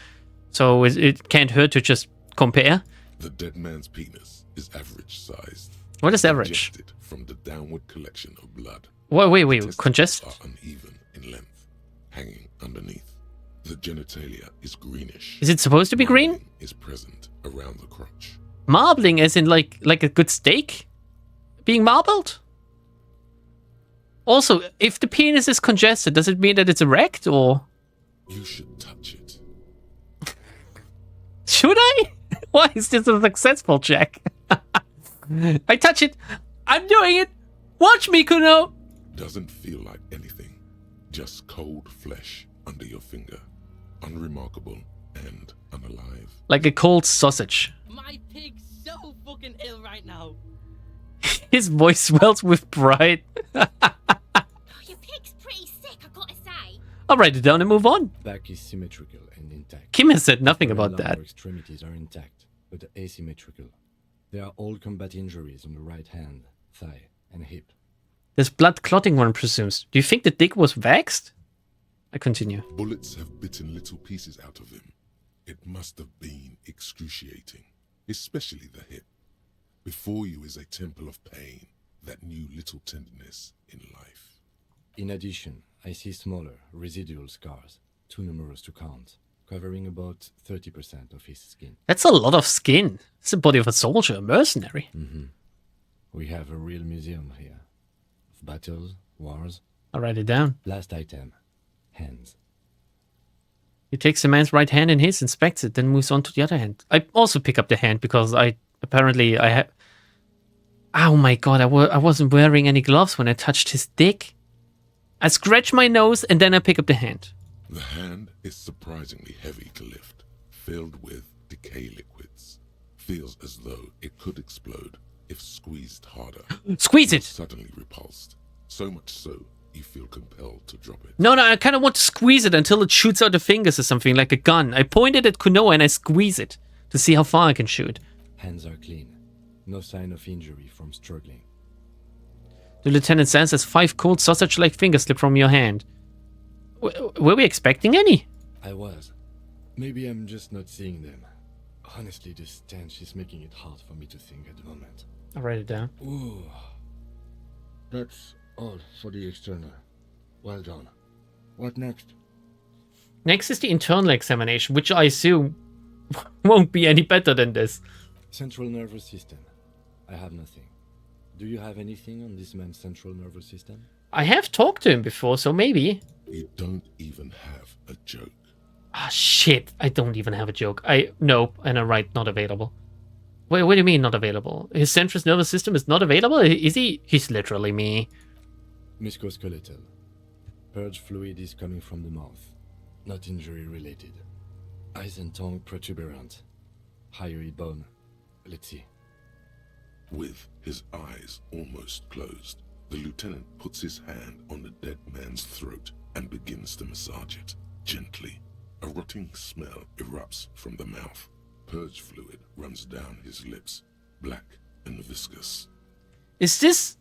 [SPEAKER 1] So it can't hurt to just compare.
[SPEAKER 6] The dead man's penis is average sized.
[SPEAKER 1] What is average?
[SPEAKER 6] Congested from the downward collection of blood.
[SPEAKER 1] Wait. Congested?
[SPEAKER 6] Are uneven in length, hanging underneath. The genitalia is greenish.
[SPEAKER 1] Is it supposed to be green?
[SPEAKER 6] Marbling is present around the crotch.
[SPEAKER 1] Marbling, as in like a good steak being marbled? Also, if the penis is congested, does it mean that it's erect, or?
[SPEAKER 6] You should touch it.
[SPEAKER 1] Should I? Why is this a successful check? I touch it. I'm doing it. Watch me, Kuno.
[SPEAKER 6] Doesn't feel like anything. Just cold flesh under your finger. Unremarkable and unalive.
[SPEAKER 1] Like a cold sausage.
[SPEAKER 9] My pig's so fucking ill right now.
[SPEAKER 1] His voice swells with pride.
[SPEAKER 7] Oh, your pig's pretty sick, I gotta say.
[SPEAKER 1] I'll write it down and move on.
[SPEAKER 3] Back is symmetrical and intact.
[SPEAKER 1] Kim has said nothing
[SPEAKER 3] Upper and
[SPEAKER 1] about that.
[SPEAKER 3] lower extremities are intact. but asymmetrical. There are all combat injuries on the right hand, thigh, and hip.
[SPEAKER 1] There's blood clotting, one presumes. Do you think the dick was waxed? I continue.
[SPEAKER 6] Bullets have bitten little pieces out of him. It must have been excruciating, especially the hip. Before you is a temple of pain that knew little tenderness in life.
[SPEAKER 3] In addition, I see smaller, residual scars, too numerous to count, covering about 30% of his skin.
[SPEAKER 1] That's a lot of skin. It's the body of a soldier, a mercenary.
[SPEAKER 3] We have a real museum here. Of battles, wars.
[SPEAKER 1] I'll write it down.
[SPEAKER 3] Last item. Hands.
[SPEAKER 1] He takes the man's right hand in his, inspects it, then moves on to the other hand. I also pick up the hand because I have... Oh my god, I wasn't wearing any gloves when I touched his dick. I scratch my nose and then I pick up the hand.
[SPEAKER 6] The hand is surprisingly heavy to lift, filled with decay liquids. Feels as though it could explode if squeezed harder.
[SPEAKER 1] Squeeze it!
[SPEAKER 6] Suddenly repulsed. So much so, you feel compelled to drop it.
[SPEAKER 1] No, I kind of want to squeeze it until it shoots out the fingers or something, like a gun. I point it at Kunoa and I squeeze it to see how far I can shoot.
[SPEAKER 3] Hands are clean. No sign of injury from struggling.
[SPEAKER 1] The lieutenant says as 5 cold sausage-like fingers slip from your hand. Were we expecting any?
[SPEAKER 3] I was. Maybe I'm just not seeing them. Honestly, this stench is making it hard for me to think at the moment.
[SPEAKER 1] I'll write it down.
[SPEAKER 3] Ooh. That's all for the external. Well done. What next?
[SPEAKER 1] Next is the internal examination, which I assume won't be any better than this.
[SPEAKER 3] Central nervous system. I have nothing. Do you have anything on this man's central nervous system?
[SPEAKER 1] I have talked to him before, so maybe.
[SPEAKER 6] You don't even have a joke.
[SPEAKER 1] Ah, shit. I don't even have a joke. Nope, and I write not available. Wait, what do you mean not available? His central nervous system is not available? Is he? He's literally me.
[SPEAKER 3] Musculoskeletal. Purge fluid is coming from the mouth. Not injury related. Eyes and tongue protuberant. Hyoid bone. Let's see.
[SPEAKER 6] With his eyes almost closed, the lieutenant puts his hand on the dead man's throat and begins to massage it, gently. A rotting smell erupts from the mouth. Purge fluid runs down his lips, black and viscous.
[SPEAKER 1] Is this...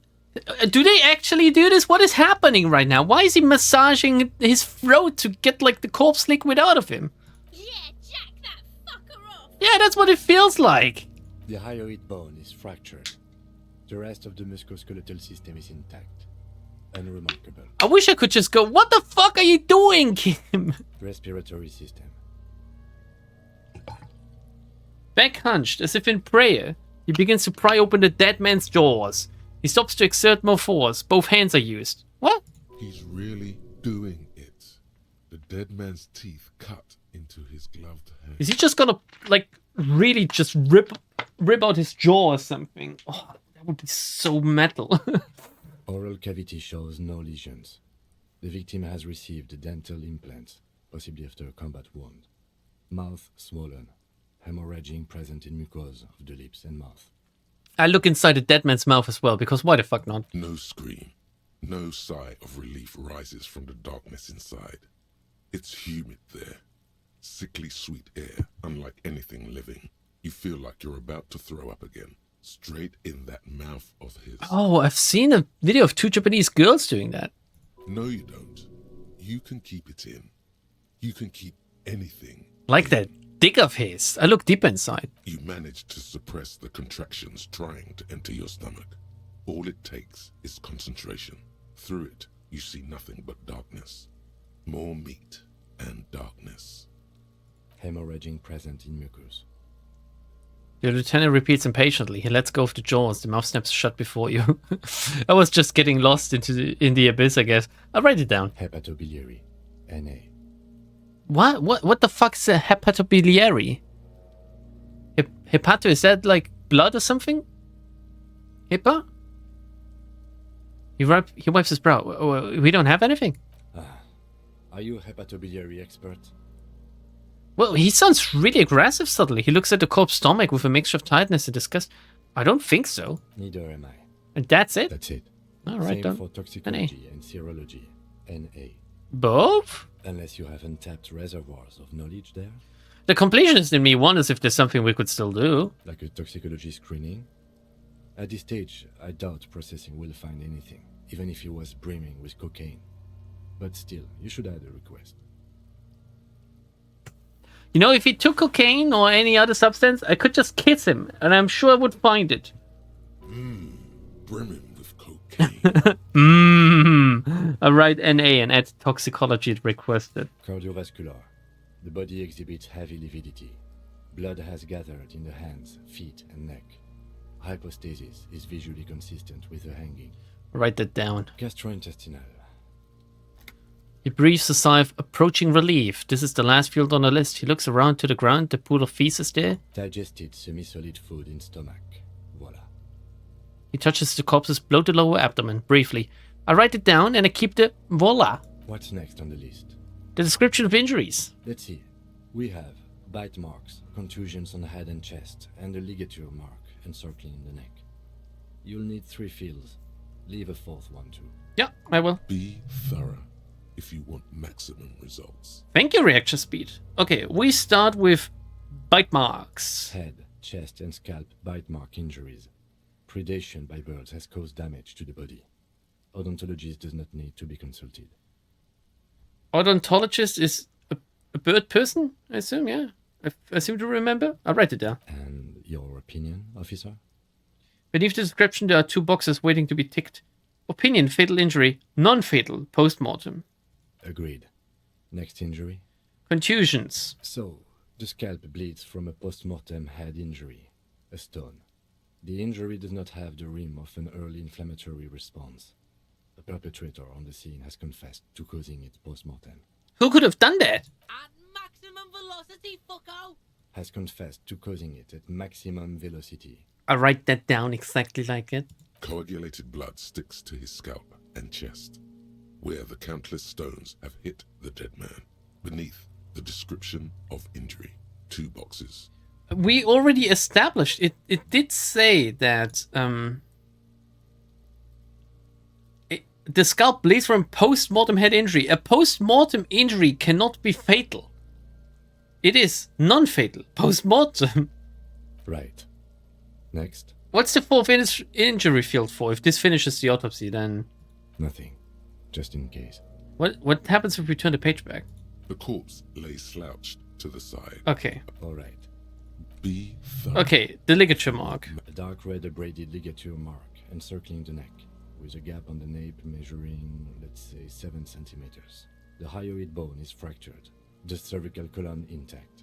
[SPEAKER 1] do they actually do this? What is happening right now? Why is he massaging his throat to get, like, the corpse liquid out of him?
[SPEAKER 7] Yeah, jack that fucker off!
[SPEAKER 1] Yeah, that's what it feels like.
[SPEAKER 3] The hyoid bone is fractured. The rest of the musculoskeletal system is intact. Unremarkable.
[SPEAKER 1] I wish I could just go, what the fuck are you doing, Kim?
[SPEAKER 3] Respiratory system.
[SPEAKER 1] Back hunched, as if in prayer, he begins to pry open the dead man's jaws. He stops to exert more force. Both hands are used. What?
[SPEAKER 6] He's really doing it. The dead man's teeth cut into his gloved hand.
[SPEAKER 1] Is he just gonna, like, really just rip out his jaw or something? Oh, that would be so metal.
[SPEAKER 3] Oral cavity shows no lesions. The victim has received a dental implant, possibly after a combat wound. Mouth swollen. Hemorrhaging present in mucosa of the lips and mouth.
[SPEAKER 1] I look inside the dead man's mouth as well, because why the fuck not?
[SPEAKER 6] No scream. No sigh of relief rises from the darkness inside. It's humid there. Sickly sweet air, unlike anything living. You feel like you're about to throw up again. Straight in that mouth of his.
[SPEAKER 1] Oh, I've seen a video of 2 Japanese girls doing that.
[SPEAKER 6] No, you don't. You can keep it in. You can keep anything.
[SPEAKER 1] Like that dick of his. I look deep inside.
[SPEAKER 6] You manage to suppress the contractions trying to enter your stomach. All it takes is concentration. Through it, you see nothing but darkness. More meat and darkness.
[SPEAKER 3] Hemorrhaging present in mucus.
[SPEAKER 1] The lieutenant repeats impatiently. He lets go of the jaws. The mouth snaps shut before you. I was just getting lost in the abyss, I guess. I'll write it down.
[SPEAKER 3] Hepatobiliary. NA.
[SPEAKER 1] What the fuck's a hepatobiliary? Hepato, is that like blood or something? Hippa? He wipes his brow. We don't have anything.
[SPEAKER 3] Are you a hepatobiliary expert?
[SPEAKER 1] Well, he sounds really aggressive suddenly. He looks at the corpse's stomach with a mixture of tiredness and disgust. I don't think so.
[SPEAKER 3] Neither am I.
[SPEAKER 1] And that's it?
[SPEAKER 3] That's it.
[SPEAKER 1] All right,
[SPEAKER 3] Same
[SPEAKER 1] done.
[SPEAKER 3] for toxicology and serology. NA.
[SPEAKER 1] Both?
[SPEAKER 3] Unless you have untapped reservoirs of knowledge there.
[SPEAKER 1] The completionist in me wonders if there's something we could still do.
[SPEAKER 3] Like a toxicology screening? At this stage, I doubt processing will find anything, even if he was brimming with cocaine. But still, you should add a request.
[SPEAKER 1] You know, if he took cocaine or any other substance, I could just kiss him, and I'm sure I would find it.
[SPEAKER 6] Brimming with cocaine.
[SPEAKER 1] I'll write NA and add toxicology requested.
[SPEAKER 3] Cardiovascular. The body exhibits heavy lividity. Blood has gathered in the hands, feet, and neck. Hypostasis is visually consistent with the hanging.
[SPEAKER 1] Write that down.
[SPEAKER 3] Gastrointestinal.
[SPEAKER 1] He breathes a sigh of approaching relief. This is the last field on the list. He looks around to the ground. The pool of feces there.
[SPEAKER 3] Digested semi-solid food in stomach. Voila.
[SPEAKER 1] He touches the corpse's bloated lower abdomen briefly. I write it down and I keep the voila.
[SPEAKER 3] What's next on the list?
[SPEAKER 1] The description of injuries.
[SPEAKER 3] Let's see. We have bite marks, contusions on the head and chest, and a ligature mark encircling the neck. You'll need 3 fields. Leave a 4th one too.
[SPEAKER 1] Yeah, I will.
[SPEAKER 6] Be thorough if you want maximum results.
[SPEAKER 1] Thank you, reaction speed. Okay, we start with bite marks.
[SPEAKER 3] Head, chest, and scalp bite mark injuries. Predation by birds has caused damage to the body. Odontologist does not need to be consulted.
[SPEAKER 1] Odontologist is a bird person, I assume, yeah. I seem to remember. I'll write it down.
[SPEAKER 3] And your opinion, officer?
[SPEAKER 1] Beneath the description, there are 2 boxes waiting to be ticked. Opinion, fatal injury. Non-fatal, post-mortem.
[SPEAKER 3] Agreed. Next injury?
[SPEAKER 1] Contusions.
[SPEAKER 3] So, the scalp bleeds from a post-mortem head injury. A stone. The injury does not have the rim of an early inflammatory response. The perpetrator on the scene has confessed to causing it post-mortem.
[SPEAKER 1] Who could have done that?
[SPEAKER 9] At maximum velocity, fucko!
[SPEAKER 3] Has confessed to causing it at maximum velocity.
[SPEAKER 1] I write that down exactly like it.
[SPEAKER 6] Coagulated blood sticks to his scalp and chest, where the countless stones have hit the dead man. Beneath the description of injury, 2 boxes.
[SPEAKER 1] We already established it. It did say that the scalp bleeds from post-mortem head injury. A post-mortem injury cannot be fatal. It is non-fatal. Post-mortem.
[SPEAKER 3] Right. Next?
[SPEAKER 1] What's the 4th injury field for? If this finishes the autopsy, then...
[SPEAKER 3] Nothing. Just in case.
[SPEAKER 1] What happens if we turn the page back?
[SPEAKER 6] The corpse lay slouched to the side.
[SPEAKER 1] Okay.
[SPEAKER 3] Alright.
[SPEAKER 6] Be thorough.
[SPEAKER 1] Okay, the ligature mark.
[SPEAKER 3] A dark red abraded ligature mark encircling the neck, with a gap on the nape measuring, let's say, 7 centimeters. The hyoid bone is fractured. The cervical column intact.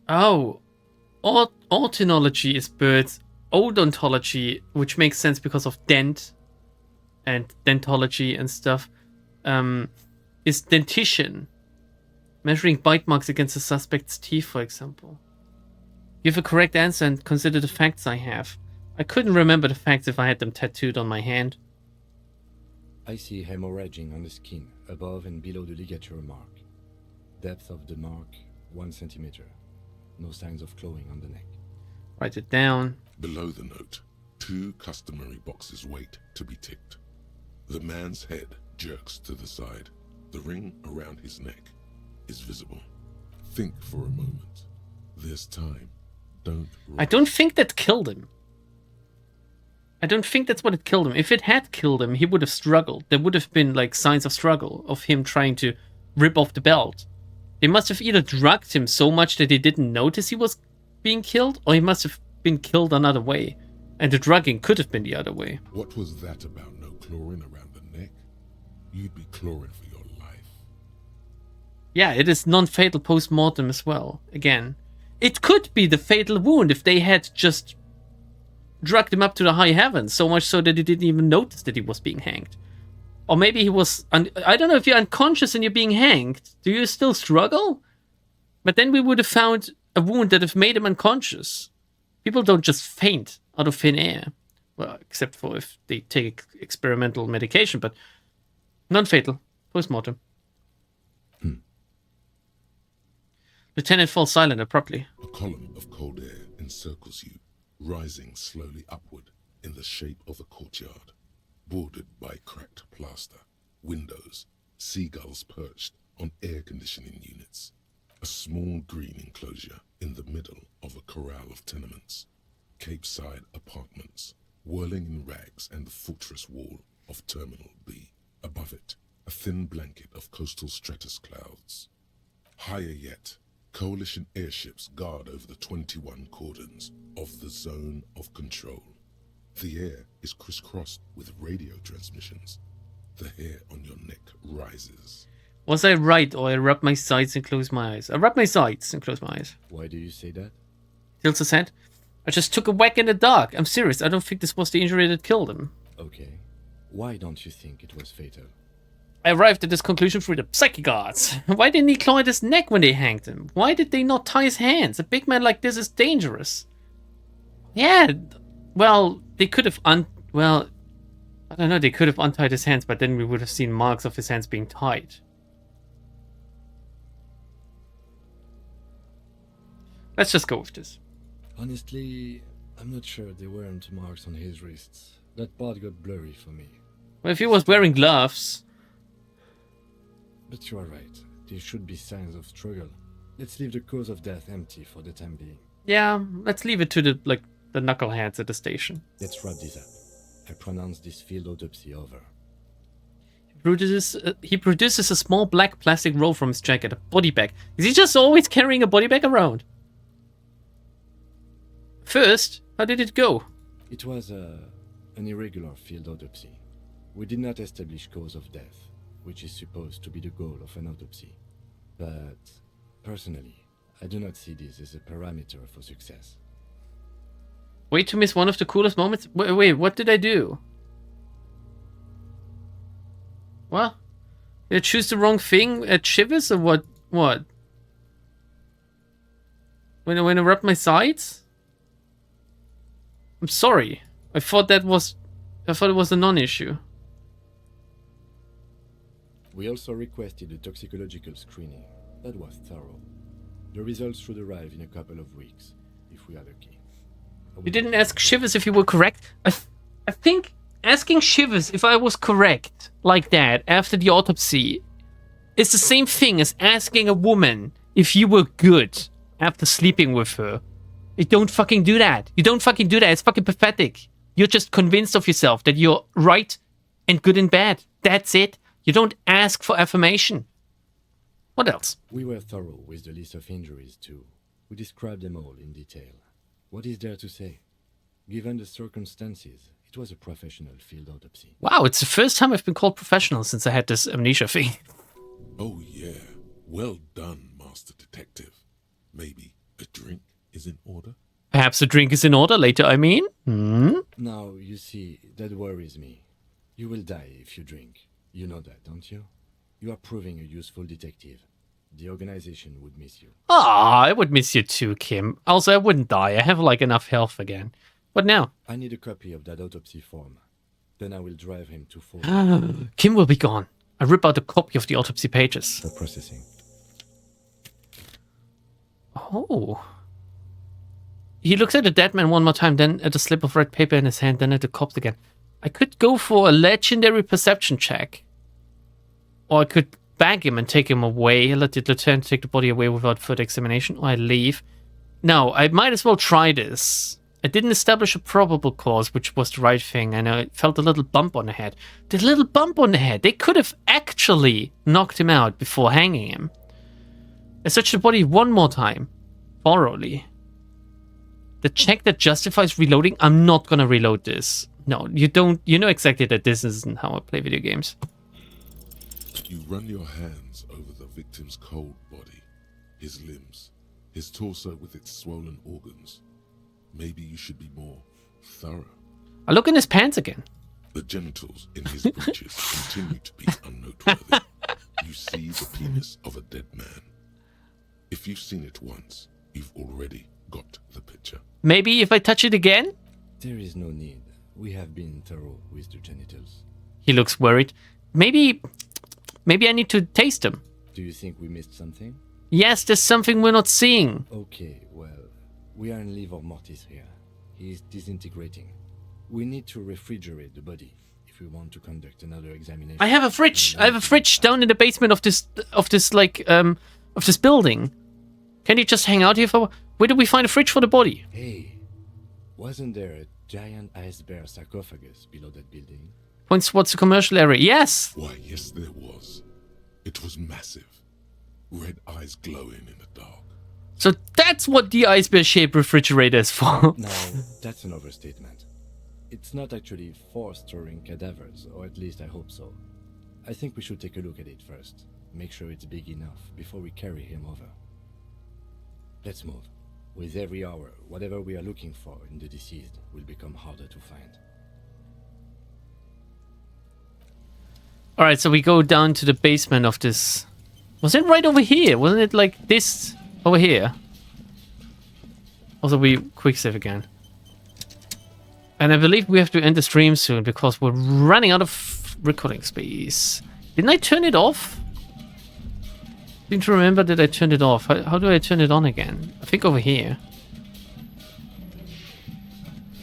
[SPEAKER 1] Oh, ornithology is birds. Odontology, which makes sense because of dent and dentology and stuff, is dentition. Measuring bite marks against the suspect's teeth, for example. Give a correct answer and consider the facts I have. I couldn't remember the facts if I had them tattooed on my hand.
[SPEAKER 3] I see hemorrhaging on the skin, above and below the ligature mark. Depth of the mark, 1 centimeter. No signs of clawing on the neck.
[SPEAKER 1] Write it down.
[SPEAKER 6] Below the note, 2 customary boxes wait to be ticked. The man's head jerks to the side. The ring around his neck is visible. Think for a moment. There's time. Don't rush.
[SPEAKER 1] I don't think that killed him. I don't think that's what it killed him. If it had killed him, he would have struggled. There would have been like signs of struggle, of him trying to rip off the belt. They must have either drugged him so much that he didn't notice he was being killed, or he must have been killed another way. And the drugging could have been the other way.
[SPEAKER 6] What was that about no clawing around the neck? You'd be clawing for your life.
[SPEAKER 1] Yeah, it is non-fatal post-mortem as well. Again, it could be the fatal wound if they had just drugged him up to the high heavens, so much so that he didn't even notice that he was being hanged. Or maybe he was... I don't know, if you're unconscious and you're being hanged, do you still struggle? But then we would have found a wound that have made him unconscious. People don't just faint out of thin air. Well, except for if they take experimental medication, but non-fatal, post-mortem. Lieutenant falls silent abruptly.
[SPEAKER 6] A column of cold air encircles you, rising slowly upward in the shape of a courtyard, bordered by cracked plaster, windows, seagulls perched on air conditioning units. A small green enclosure in the middle of a corral of tenements. Cape-side apartments, whirling in rags, and the fortress wall of Terminal B. Above it, a thin blanket of coastal stratus clouds. Higher yet, coalition airships guard over the 21 cordons of the zone of control. The air is crisscrossed with radio transmissions. The hair on your neck rises.
[SPEAKER 1] Was I right, or I rub my sides and close my eyes? I rub my sides and close my eyes.
[SPEAKER 3] Why do you say that?
[SPEAKER 1] Tilsa said. I just took a whack in the dark. I'm serious. I don't think this was the injury that killed him.
[SPEAKER 3] Okay. Why don't you think it was fatal?
[SPEAKER 1] I arrived at this conclusion through the psychic arts. Why didn't he claw at his neck when they hanged him? Why did they not tie his hands? A big man like this is dangerous. Yeah, well, they could have well, I don't know, they could have untied his hands, but then we would have seen marks of his hands being tied. Let's just go with this.
[SPEAKER 3] Honestly, I'm not sure there weren't marks on his wrists. That part got blurry for me.
[SPEAKER 1] Well, if he was wearing gloves...
[SPEAKER 3] But you are right. There should be signs of struggle. Let's leave the cause of death empty for the time being.
[SPEAKER 1] Yeah, let's leave it to the knuckleheads at the station.
[SPEAKER 3] Let's wrap this up. I pronounce this field autopsy over.
[SPEAKER 1] He produces a small black plastic roll from his jacket, a body bag. Is he just always carrying a body bag around? First, how did it go?
[SPEAKER 3] It was an irregular field autopsy. We did not establish cause of death, which is supposed to be the goal of an autopsy. But, personally, I do not see this as a parameter for success.
[SPEAKER 1] Wait to miss one of the coolest moments? Wait, what did I do? What? Did I choose the wrong thing at Shivers or what? What? When I rubbed my sides? I'm sorry. I thought it was a non-issue.
[SPEAKER 3] We also requested a toxicological screening. That was thorough. The results should arrive in a couple of weeks, if we are lucky.
[SPEAKER 1] You didn't ask Shivers if you were correct? I think asking Shivers if I was correct like that after the autopsy is the same thing as asking a woman if you were good after sleeping with her. You don't fucking do that. You don't fucking do that. It's fucking pathetic. You're just convinced of yourself that you're right and good and bad. That's it. You don't ask for affirmation. What else?
[SPEAKER 3] We were thorough with the list of injuries too. We described them all in detail. What is there to say? Given the circumstances, it was a professional field autopsy.
[SPEAKER 1] Wow, it's the first time I've been called professional since I had this amnesia thing.
[SPEAKER 6] Oh yeah, well done, Master Detective. Maybe a drink is in order?
[SPEAKER 1] Perhaps a drink is in order later, I mean?
[SPEAKER 3] Now, you see, that worries me. You will die if you drink. You know that, don't you? You are proving a useful detective. The organization would miss you.
[SPEAKER 1] Ah, I would miss you too, Kim. Also, I wouldn't die. I have enough health again. What now?
[SPEAKER 3] I need a copy of that autopsy form. Then I will drive him to Fort.
[SPEAKER 1] Kim will be gone. I rip out a copy of the autopsy pages.
[SPEAKER 3] For processing.
[SPEAKER 1] Oh. He looks at the dead man one more time, then at the slip of red paper in his hand, then at the corpse again. I could go for a legendary perception check. Or I could bag him and take him away, let the lieutenant take the body away without further examination, or I leave. No, I might as well try this. I didn't establish a probable cause, which was the right thing, and I felt a little bump on the head. The little bump on the head, they could have actually knocked him out before hanging him. I searched the body one more time, thoroughly. The check that justifies reloading, I'm not gonna reload this. No, you don't, you know exactly that this isn't how I play video games.
[SPEAKER 6] You run your hands over the victim's cold body, his limbs, his torso with its swollen organs. Maybe you should be more thorough.
[SPEAKER 1] I look in his pants again.
[SPEAKER 6] The genitals in his breeches continue to be unnoteworthy. You see the penis of a dead man. If you've seen it once, you've already got the picture.
[SPEAKER 1] Maybe if I touch it again?
[SPEAKER 3] There is no need. We have been thorough with the genitals.
[SPEAKER 1] He looks worried. Maybe I need to taste them.
[SPEAKER 3] Do you think we missed something?
[SPEAKER 1] Yes, there's something we're not seeing.
[SPEAKER 3] Okay, well, we are in livor mortis here. He is disintegrating. We need to refrigerate the body if we want to conduct another examination.
[SPEAKER 1] I have a fridge. I have a fridge down in the basement of this building. Can he just hang out here for... Where did we find a fridge for the body?
[SPEAKER 3] Hey, wasn't there a giant ice bear sarcophagus below that building?
[SPEAKER 1] Points towards the commercial area. Yes!
[SPEAKER 6] Why, yes, there was. It was massive. Red eyes glowing in the dark.
[SPEAKER 1] So that's what the ice bear-shaped refrigerator is for.
[SPEAKER 3] No, that's an overstatement. It's not actually for storing cadavers, or at least I hope so. I think we should take a look at it first. Make sure it's big enough before we carry him over. Let's move. With every hour, whatever we are looking for in the deceased will become harder to find.
[SPEAKER 1] Alright, so we go down to the basement of this... Was it right over here? Wasn't it like this over here? Also, we quick save again. And I believe we have to end the stream soon because we're running out of recording space. Didn't I turn it off? I seem to remember that I turned it off. How do I turn it on again? I think over here.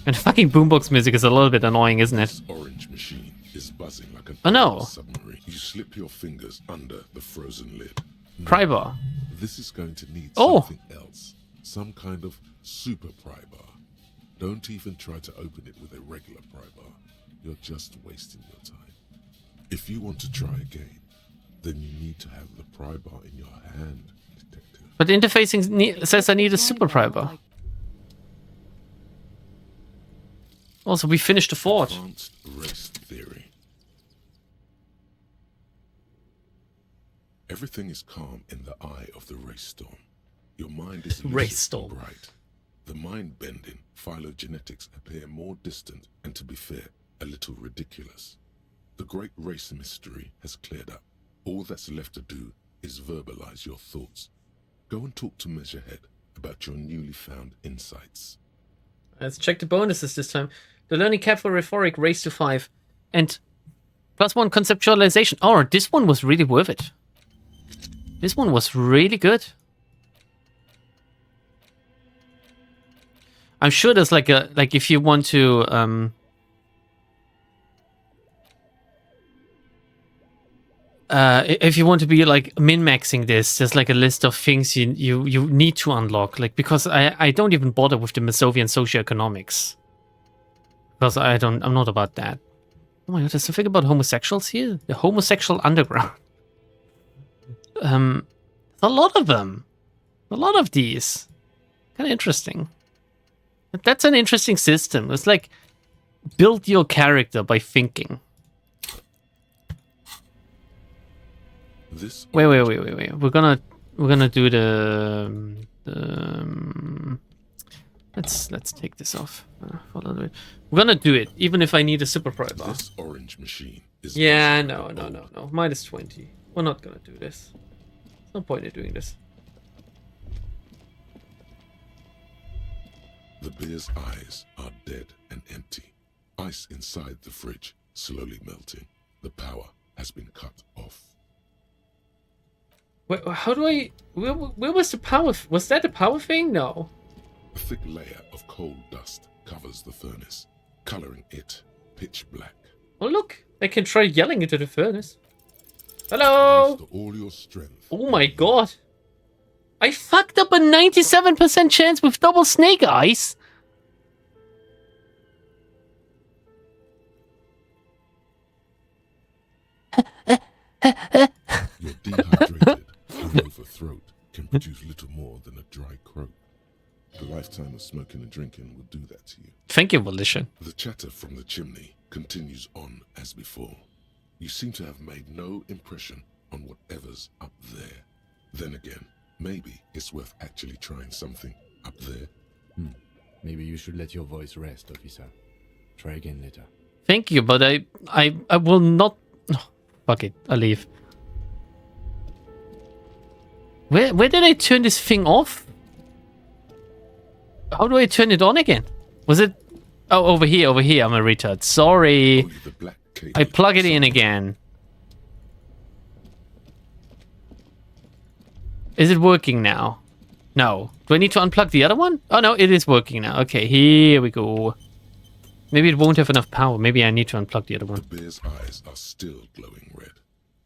[SPEAKER 1] And fucking boombox music is a little bit annoying, isn't it?
[SPEAKER 6] This orange machine is buzzing like
[SPEAKER 1] Oh, no.
[SPEAKER 6] a submarine. You slip your fingers under the frozen lid. No,
[SPEAKER 1] Pry bar.
[SPEAKER 6] This is going to need
[SPEAKER 1] Oh.
[SPEAKER 6] something else. Some kind of super pry bar. Don't even try to open it with a regular pry bar. You're just wasting your time. If you want to try again, then you need to have the pry bar in your hand, detective.
[SPEAKER 1] But the interfacing says I need a super pry bar. Also, we finished the fort.
[SPEAKER 6] Advanced race theory. Everything is calm in the eye of the race storm. Your mind is lucid
[SPEAKER 1] Race
[SPEAKER 6] and
[SPEAKER 1] storm.
[SPEAKER 6] bright. The mind-bending phylogenetics appear more distant and, to be fair, a little ridiculous. The great race mystery has cleared up. All that's left to do is verbalize your thoughts. Go and talk to Measurehead about your newly found insights.
[SPEAKER 1] Let's check the bonuses this time. The learning cap for rhetoric raised to 5. And +1 conceptualization. Oh, this one was really worth it. This one was really good. I'm sure there's like if you want to if you want to be like min-maxing this, there's like a list of things you need to unlock. Like, because I don't even bother with the Masovian socioeconomics. Because I'm not about that. Oh my god, there's something about homosexuals here? The homosexual underground. A lot of them. A lot of these. Kind of interesting. But that's an interesting system. It's like build your character by thinking.
[SPEAKER 6] This
[SPEAKER 1] Wait. We're gonna do the let's take this off for a little bit. We're gonna do it, even if I need a super pry bar.
[SPEAKER 6] This orange machine is
[SPEAKER 1] Yeah,
[SPEAKER 6] buzzing
[SPEAKER 1] no.
[SPEAKER 6] like a
[SPEAKER 1] -20. We're not gonna do this. There's no point in doing this.
[SPEAKER 6] The bear's eyes are dead and empty. Ice inside the fridge, slowly melting. The power has been cut off.
[SPEAKER 1] Wait, how do I... Where was the power... Was that the power thing? No.
[SPEAKER 6] A thick layer of coal dust covers the furnace, coloring it pitch black.
[SPEAKER 1] Oh, look. I can try yelling into the furnace. Hello?
[SPEAKER 6] Muster all your strength.
[SPEAKER 1] Oh my god. I fucked up a 97% chance with double snake eyes.
[SPEAKER 6] You're dehydrated. Your over throat can produce little more than a dry croak. A lifetime of smoking and drinking will do that to you.
[SPEAKER 1] Thank you, Volition.
[SPEAKER 6] The chatter from the chimney continues on as before. You seem to have made no impression on whatever's up there. Then again, maybe it's worth actually trying something up there.
[SPEAKER 3] Maybe you should let your voice rest, officer. Try again later.
[SPEAKER 1] Thank you, but I will not... Oh, fuck it, I'll leave. Where did I turn this thing off? How do I turn it on again? Was it... Oh, over here, I'm a retard. Sorry.
[SPEAKER 6] Only the black cable
[SPEAKER 1] I plug it in again. Is it working now? No. Do I need to unplug the other one? Oh no, it is working now. Okay, here we go. Maybe it won't have enough power. Maybe I need to unplug the other one.
[SPEAKER 6] The bear's eyes are still glowing red,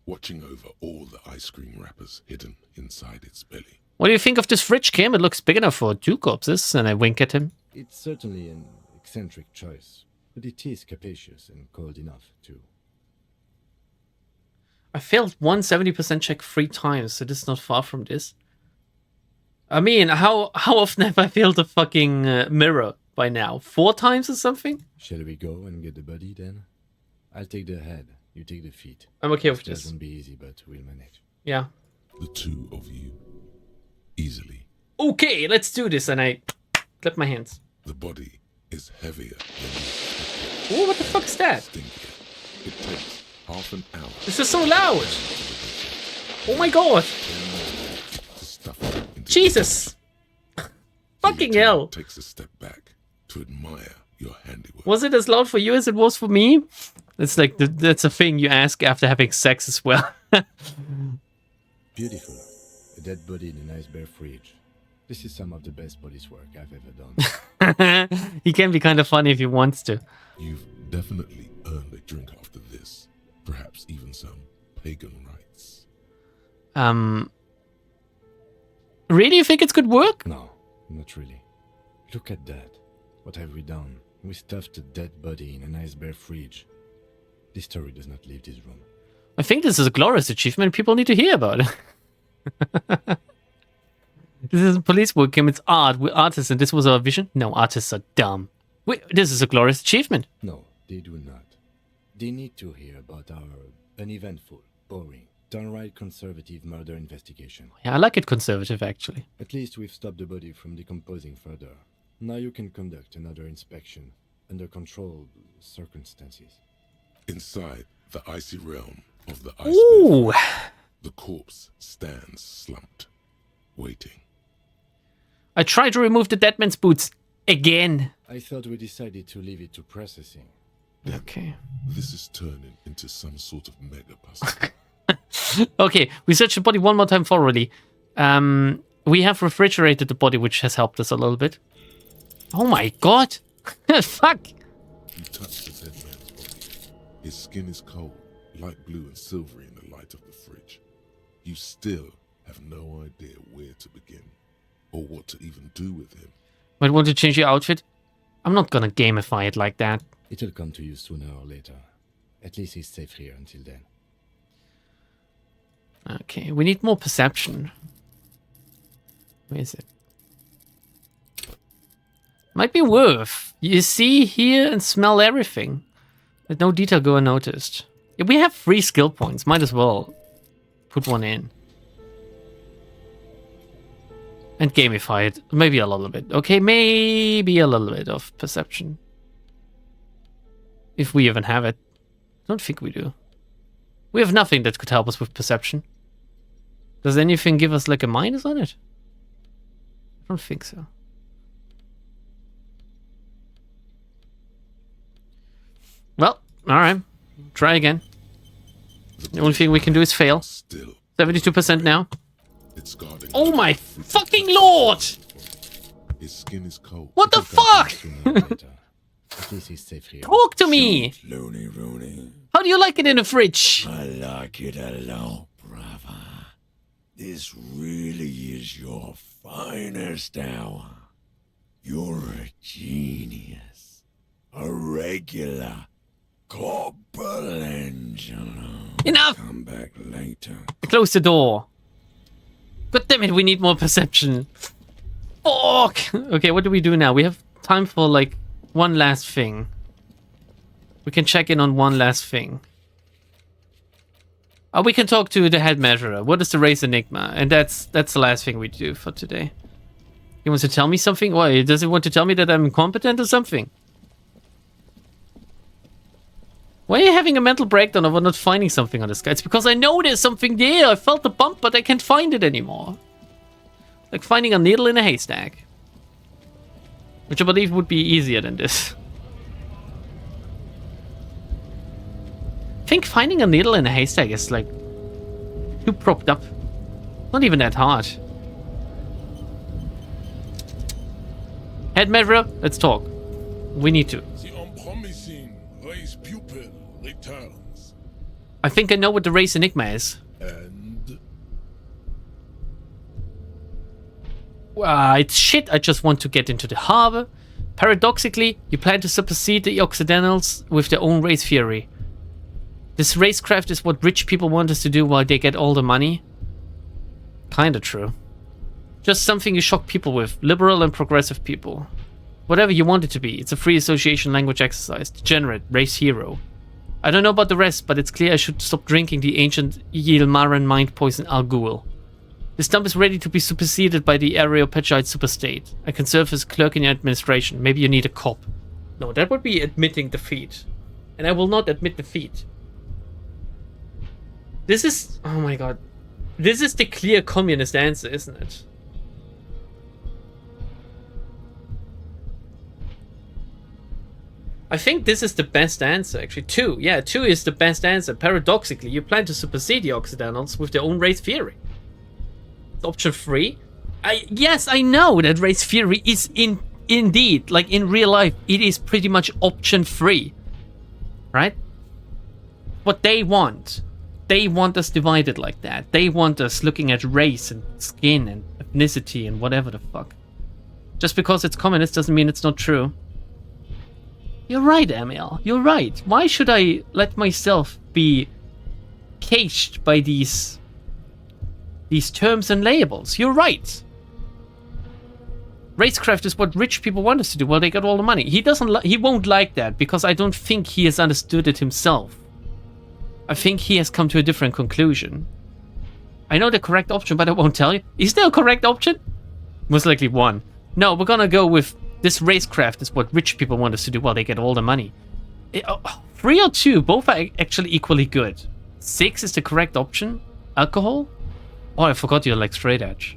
[SPEAKER 6] watching over all the ice cream wrappers hidden inside its belly.
[SPEAKER 1] What do you think of this fridge, Kim? It looks big enough for 2 corpses. And I wink at him.
[SPEAKER 3] It's certainly an eccentric choice, but it is capacious and cold enough, too.
[SPEAKER 1] I failed 170% check 3 times, so this is not far from this. I mean, how often have I failed a fucking mirror by now? 4 times or something?
[SPEAKER 3] Shall we go and get the body, then? I'll take the head, you take the feet.
[SPEAKER 1] I'm okay with
[SPEAKER 3] It
[SPEAKER 1] this.
[SPEAKER 3] won't be easy, but we'll manage.
[SPEAKER 1] Yeah.
[SPEAKER 6] The 2 of you. Easily.
[SPEAKER 1] Okay, let's do this. And I clap my hands.
[SPEAKER 6] The body is heavier than you expected.
[SPEAKER 1] Oh, what the fuck is that?
[SPEAKER 6] Stinkier. It takes half an hour.
[SPEAKER 1] This is so loud. Oh my god.
[SPEAKER 6] To stuff it into
[SPEAKER 1] Jesus. Fucking
[SPEAKER 6] the
[SPEAKER 1] hell.
[SPEAKER 6] takes a step back to admire your handiwork.
[SPEAKER 1] Was it as loud for you as it was for me? It's like, that's a thing you ask after having sex as well.
[SPEAKER 3] Beautiful. A dead body in a nice bare fridge. This is some of the best police work I've ever done.
[SPEAKER 1] He can be kind of funny if he wants to.
[SPEAKER 6] You've definitely earned a drink after this. Perhaps even some pagan rites.
[SPEAKER 1] Really, you think it's good work?
[SPEAKER 3] No, not really. Look at that. What have we done? We stuffed a dead body in a nice bare fridge. This story does not leave this room.
[SPEAKER 1] I think this is a glorious achievement. People need to hear about it. This isn't police work, Kim. It's art. We're artists, and this was our vision. No, artists are dumb. This is a glorious achievement.
[SPEAKER 3] No, they do not. They need to hear about our uneventful, boring, downright conservative murder investigation.
[SPEAKER 1] Yeah, I like it conservative, actually.
[SPEAKER 3] At least we've stopped the body from decomposing further. Now you can conduct another inspection under controlled circumstances.
[SPEAKER 6] Inside the icy realm of the ice
[SPEAKER 1] Ooh.
[SPEAKER 6] bear, the corpse stands slumped, waiting.
[SPEAKER 1] I tried to remove the dead man's boots again.
[SPEAKER 3] I thought we decided to leave it to processing.
[SPEAKER 1] Okay.
[SPEAKER 6] This is turning into some sort of mega puzzle.
[SPEAKER 1] Okay, we searched the body one more time thoroughly. We have refrigerated the body, which has helped us a little bit. Oh my god! Fuck!
[SPEAKER 6] You touch the dead man's body. His skin is cold, light blue and silvery in the light of the fridge. You still have no idea where to begin, or what to even do with him.
[SPEAKER 1] Might want to change your outfit? I'm not gonna gamify it like that.
[SPEAKER 3] It'll come to you sooner or later. At least he's safe here until then.
[SPEAKER 1] Okay, we need more perception. Where is it? Might be worth. You see, hear, and smell everything. But no detail go unnoticed. If we have 3 skill points, might as well put one in. And gamify it. Maybe a little bit. Okay, maybe a little bit of perception. If we even have it. I don't think we do. We have nothing that could help us with perception. Does anything give us like a minus on it? I don't think so. Well, alright. Try again. The only thing we can do is fail.
[SPEAKER 6] Still,
[SPEAKER 1] 72% now.
[SPEAKER 6] it's guarding.
[SPEAKER 1] Oh my fucking lord!
[SPEAKER 6] His skin is cold.
[SPEAKER 1] What the fuck?
[SPEAKER 3] Sooner or later. At least he's safe here.
[SPEAKER 1] Talk to me!
[SPEAKER 10] Looney Rooney.
[SPEAKER 1] How do you like it in a fridge?
[SPEAKER 10] I like it a lot, brother. This really is your finest hour. You're a genius. A regular Corporangelo.
[SPEAKER 1] Enough!
[SPEAKER 10] Come back later.
[SPEAKER 1] Close the door. God damn it, we need more perception. Fuck! Okay, what do we do now? We have time for like one last thing. We can check in on one last thing. We can talk to the head measurer. What is the race enigma? And that's the last thing we do for today. He wants to tell me something? Why? Does he want to tell me that I'm incompetent or something? Why are you having a mental breakdown over not finding something on this guy? It's because I know there's something there. I felt the bump, but I can't find it anymore. Like finding a needle in a haystack. Which I believe would be easier than this. I think finding a needle in a haystack is like too propped up. Not even that hard. Head measurer, let's talk. We need to.
[SPEAKER 4] The unpromising race pupil returns.
[SPEAKER 1] I think I know what the race enigma is.
[SPEAKER 4] And
[SPEAKER 1] It's shit, I just want to get into the harbor. Paradoxically, you plan to supersede the Occidentals with their own race theory. This racecraft is what rich people want us to do while they get all the money. Kinda true. Just something you shock people with, liberal and progressive people. Whatever you want it to be, it's a free association language exercise. Degenerate, race hero. I don't know about the rest, but it's clear I should stop drinking the ancient Yilmaran mind poison Al Ghul. This dump is ready to be superseded by the Areopagite superstate. I can serve as clerk in your administration. Maybe you need a cop. No, that would be admitting defeat. And I will not admit defeat. This is... oh my god. This is the clear communist answer, isn't it? I think this is the best answer, actually. 2. Yeah, 2 is the best answer. Paradoxically, you plan to supersede the Occidentals with their own race theory. It's option 3. Yes, I know that race theory is indeed, like in real life, it is pretty much option 3. Right? What they want. They want us divided like that. They want us looking at race and skin and ethnicity and whatever the fuck. Just because it's communist doesn't mean it's not true. You're right, Emil. You're right. Why should I let myself be caged by these terms and labels? You're right. Racecraft is what rich people want us to do while they get all the money. He won't like that because I don't think he has understood it himself. I think he has come to a different conclusion. I know the correct option, but I won't tell you. Is there a correct option? Most likely 1. No, we're gonna go with this racecraft is what rich people want us to do while they get all the money. 3 or 2, both are actually equally good. 6 is the correct option. Alcohol? Oh, I forgot you like straight edge.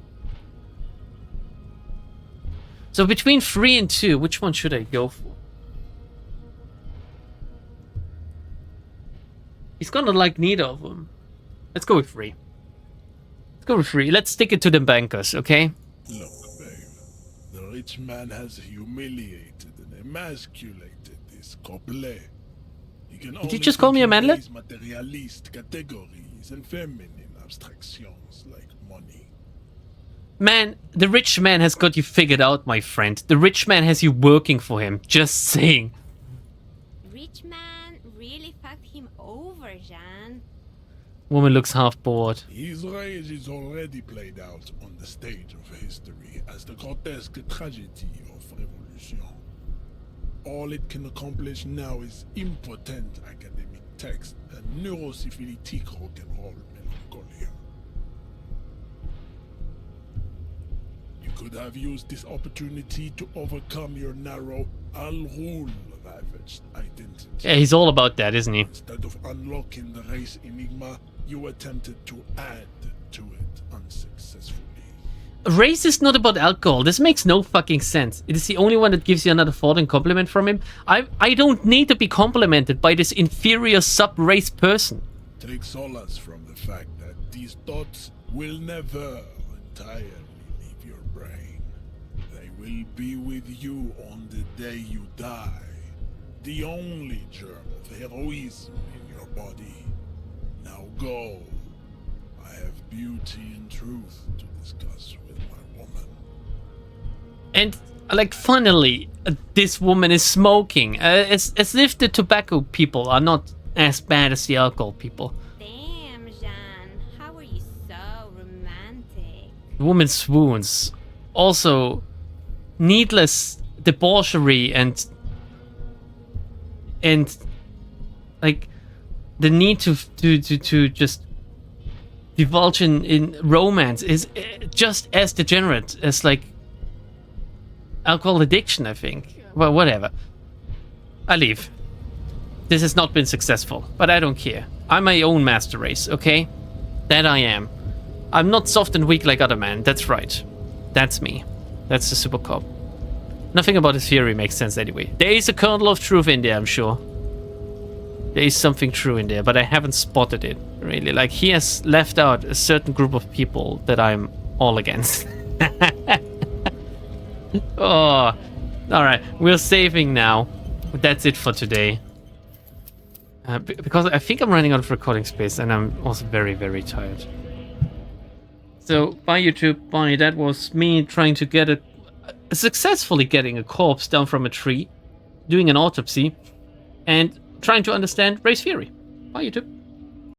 [SPEAKER 1] So between 3 and 2, which one should I go for? He's gonna like neither of them. Let's go with 3. Let's go with 3. Let's stick it to the bankers, okay?
[SPEAKER 4] Look, babe. The rich man has humiliated and emasculated this couple. He can
[SPEAKER 1] Did you just call me a manlet?
[SPEAKER 4] Materialist categories and feminine abstractions like money.
[SPEAKER 1] Man, the rich man has got you figured out, my friend. The rich man has you working for him. Just saying.
[SPEAKER 7] Rich man really fucked him over, Jean.
[SPEAKER 1] Woman looks half bored.
[SPEAKER 4] His rage is already played out on the stage of history as the grotesque tragedy of revolution. All it can accomplish now is impotent academic text and neurosyphilitic rock and roll melancholia. You could have used this opportunity to overcome your narrow Al Ghul ravaged identity.
[SPEAKER 1] Yeah, he's all about that, isn't he?
[SPEAKER 4] Instead of unlocking the race enigma, you attempted to add to it unsuccessfully.
[SPEAKER 1] Race is not about alcohol. This makes no fucking sense. It is the only one that gives you another thought and compliment from him. I don't need to be complimented by this inferior sub-race person.
[SPEAKER 4] Take solace from the fact that these thoughts will never entirely leave your brain. They will be with you on the day you die. The only germ of heroism in your body. Now go. I have beauty and truth to discuss with my woman.
[SPEAKER 1] And, like, funnily, this woman is smoking. As if the tobacco people are not as bad as the alcohol people.
[SPEAKER 7] Damn, Jean. How are you so romantic?
[SPEAKER 1] The woman swoons. Also, needless debauchery and like the need to just divulge in romance is just as degenerate as like alcohol addiction, I think. Well, whatever. I leave. This has not been successful, but I don't care. I'm my own master race, okay? That I am. I'm not soft and weak like other men. That's right. That's me. That's the super cop. Nothing about his theory makes sense anyway. There is a kernel of truth in there, I'm sure. There is something true in there, but I haven't spotted it, really. Like, he has left out a certain group of people that I'm all against. Oh, alright. We're saving now. That's it for today. Because I think I'm running out of recording space, and I'm also very, very tired. So, bye YouTube, bye. That was me trying to get successfully getting a corpse down from a tree, doing an autopsy, and trying to understand race theory. Bye YouTube.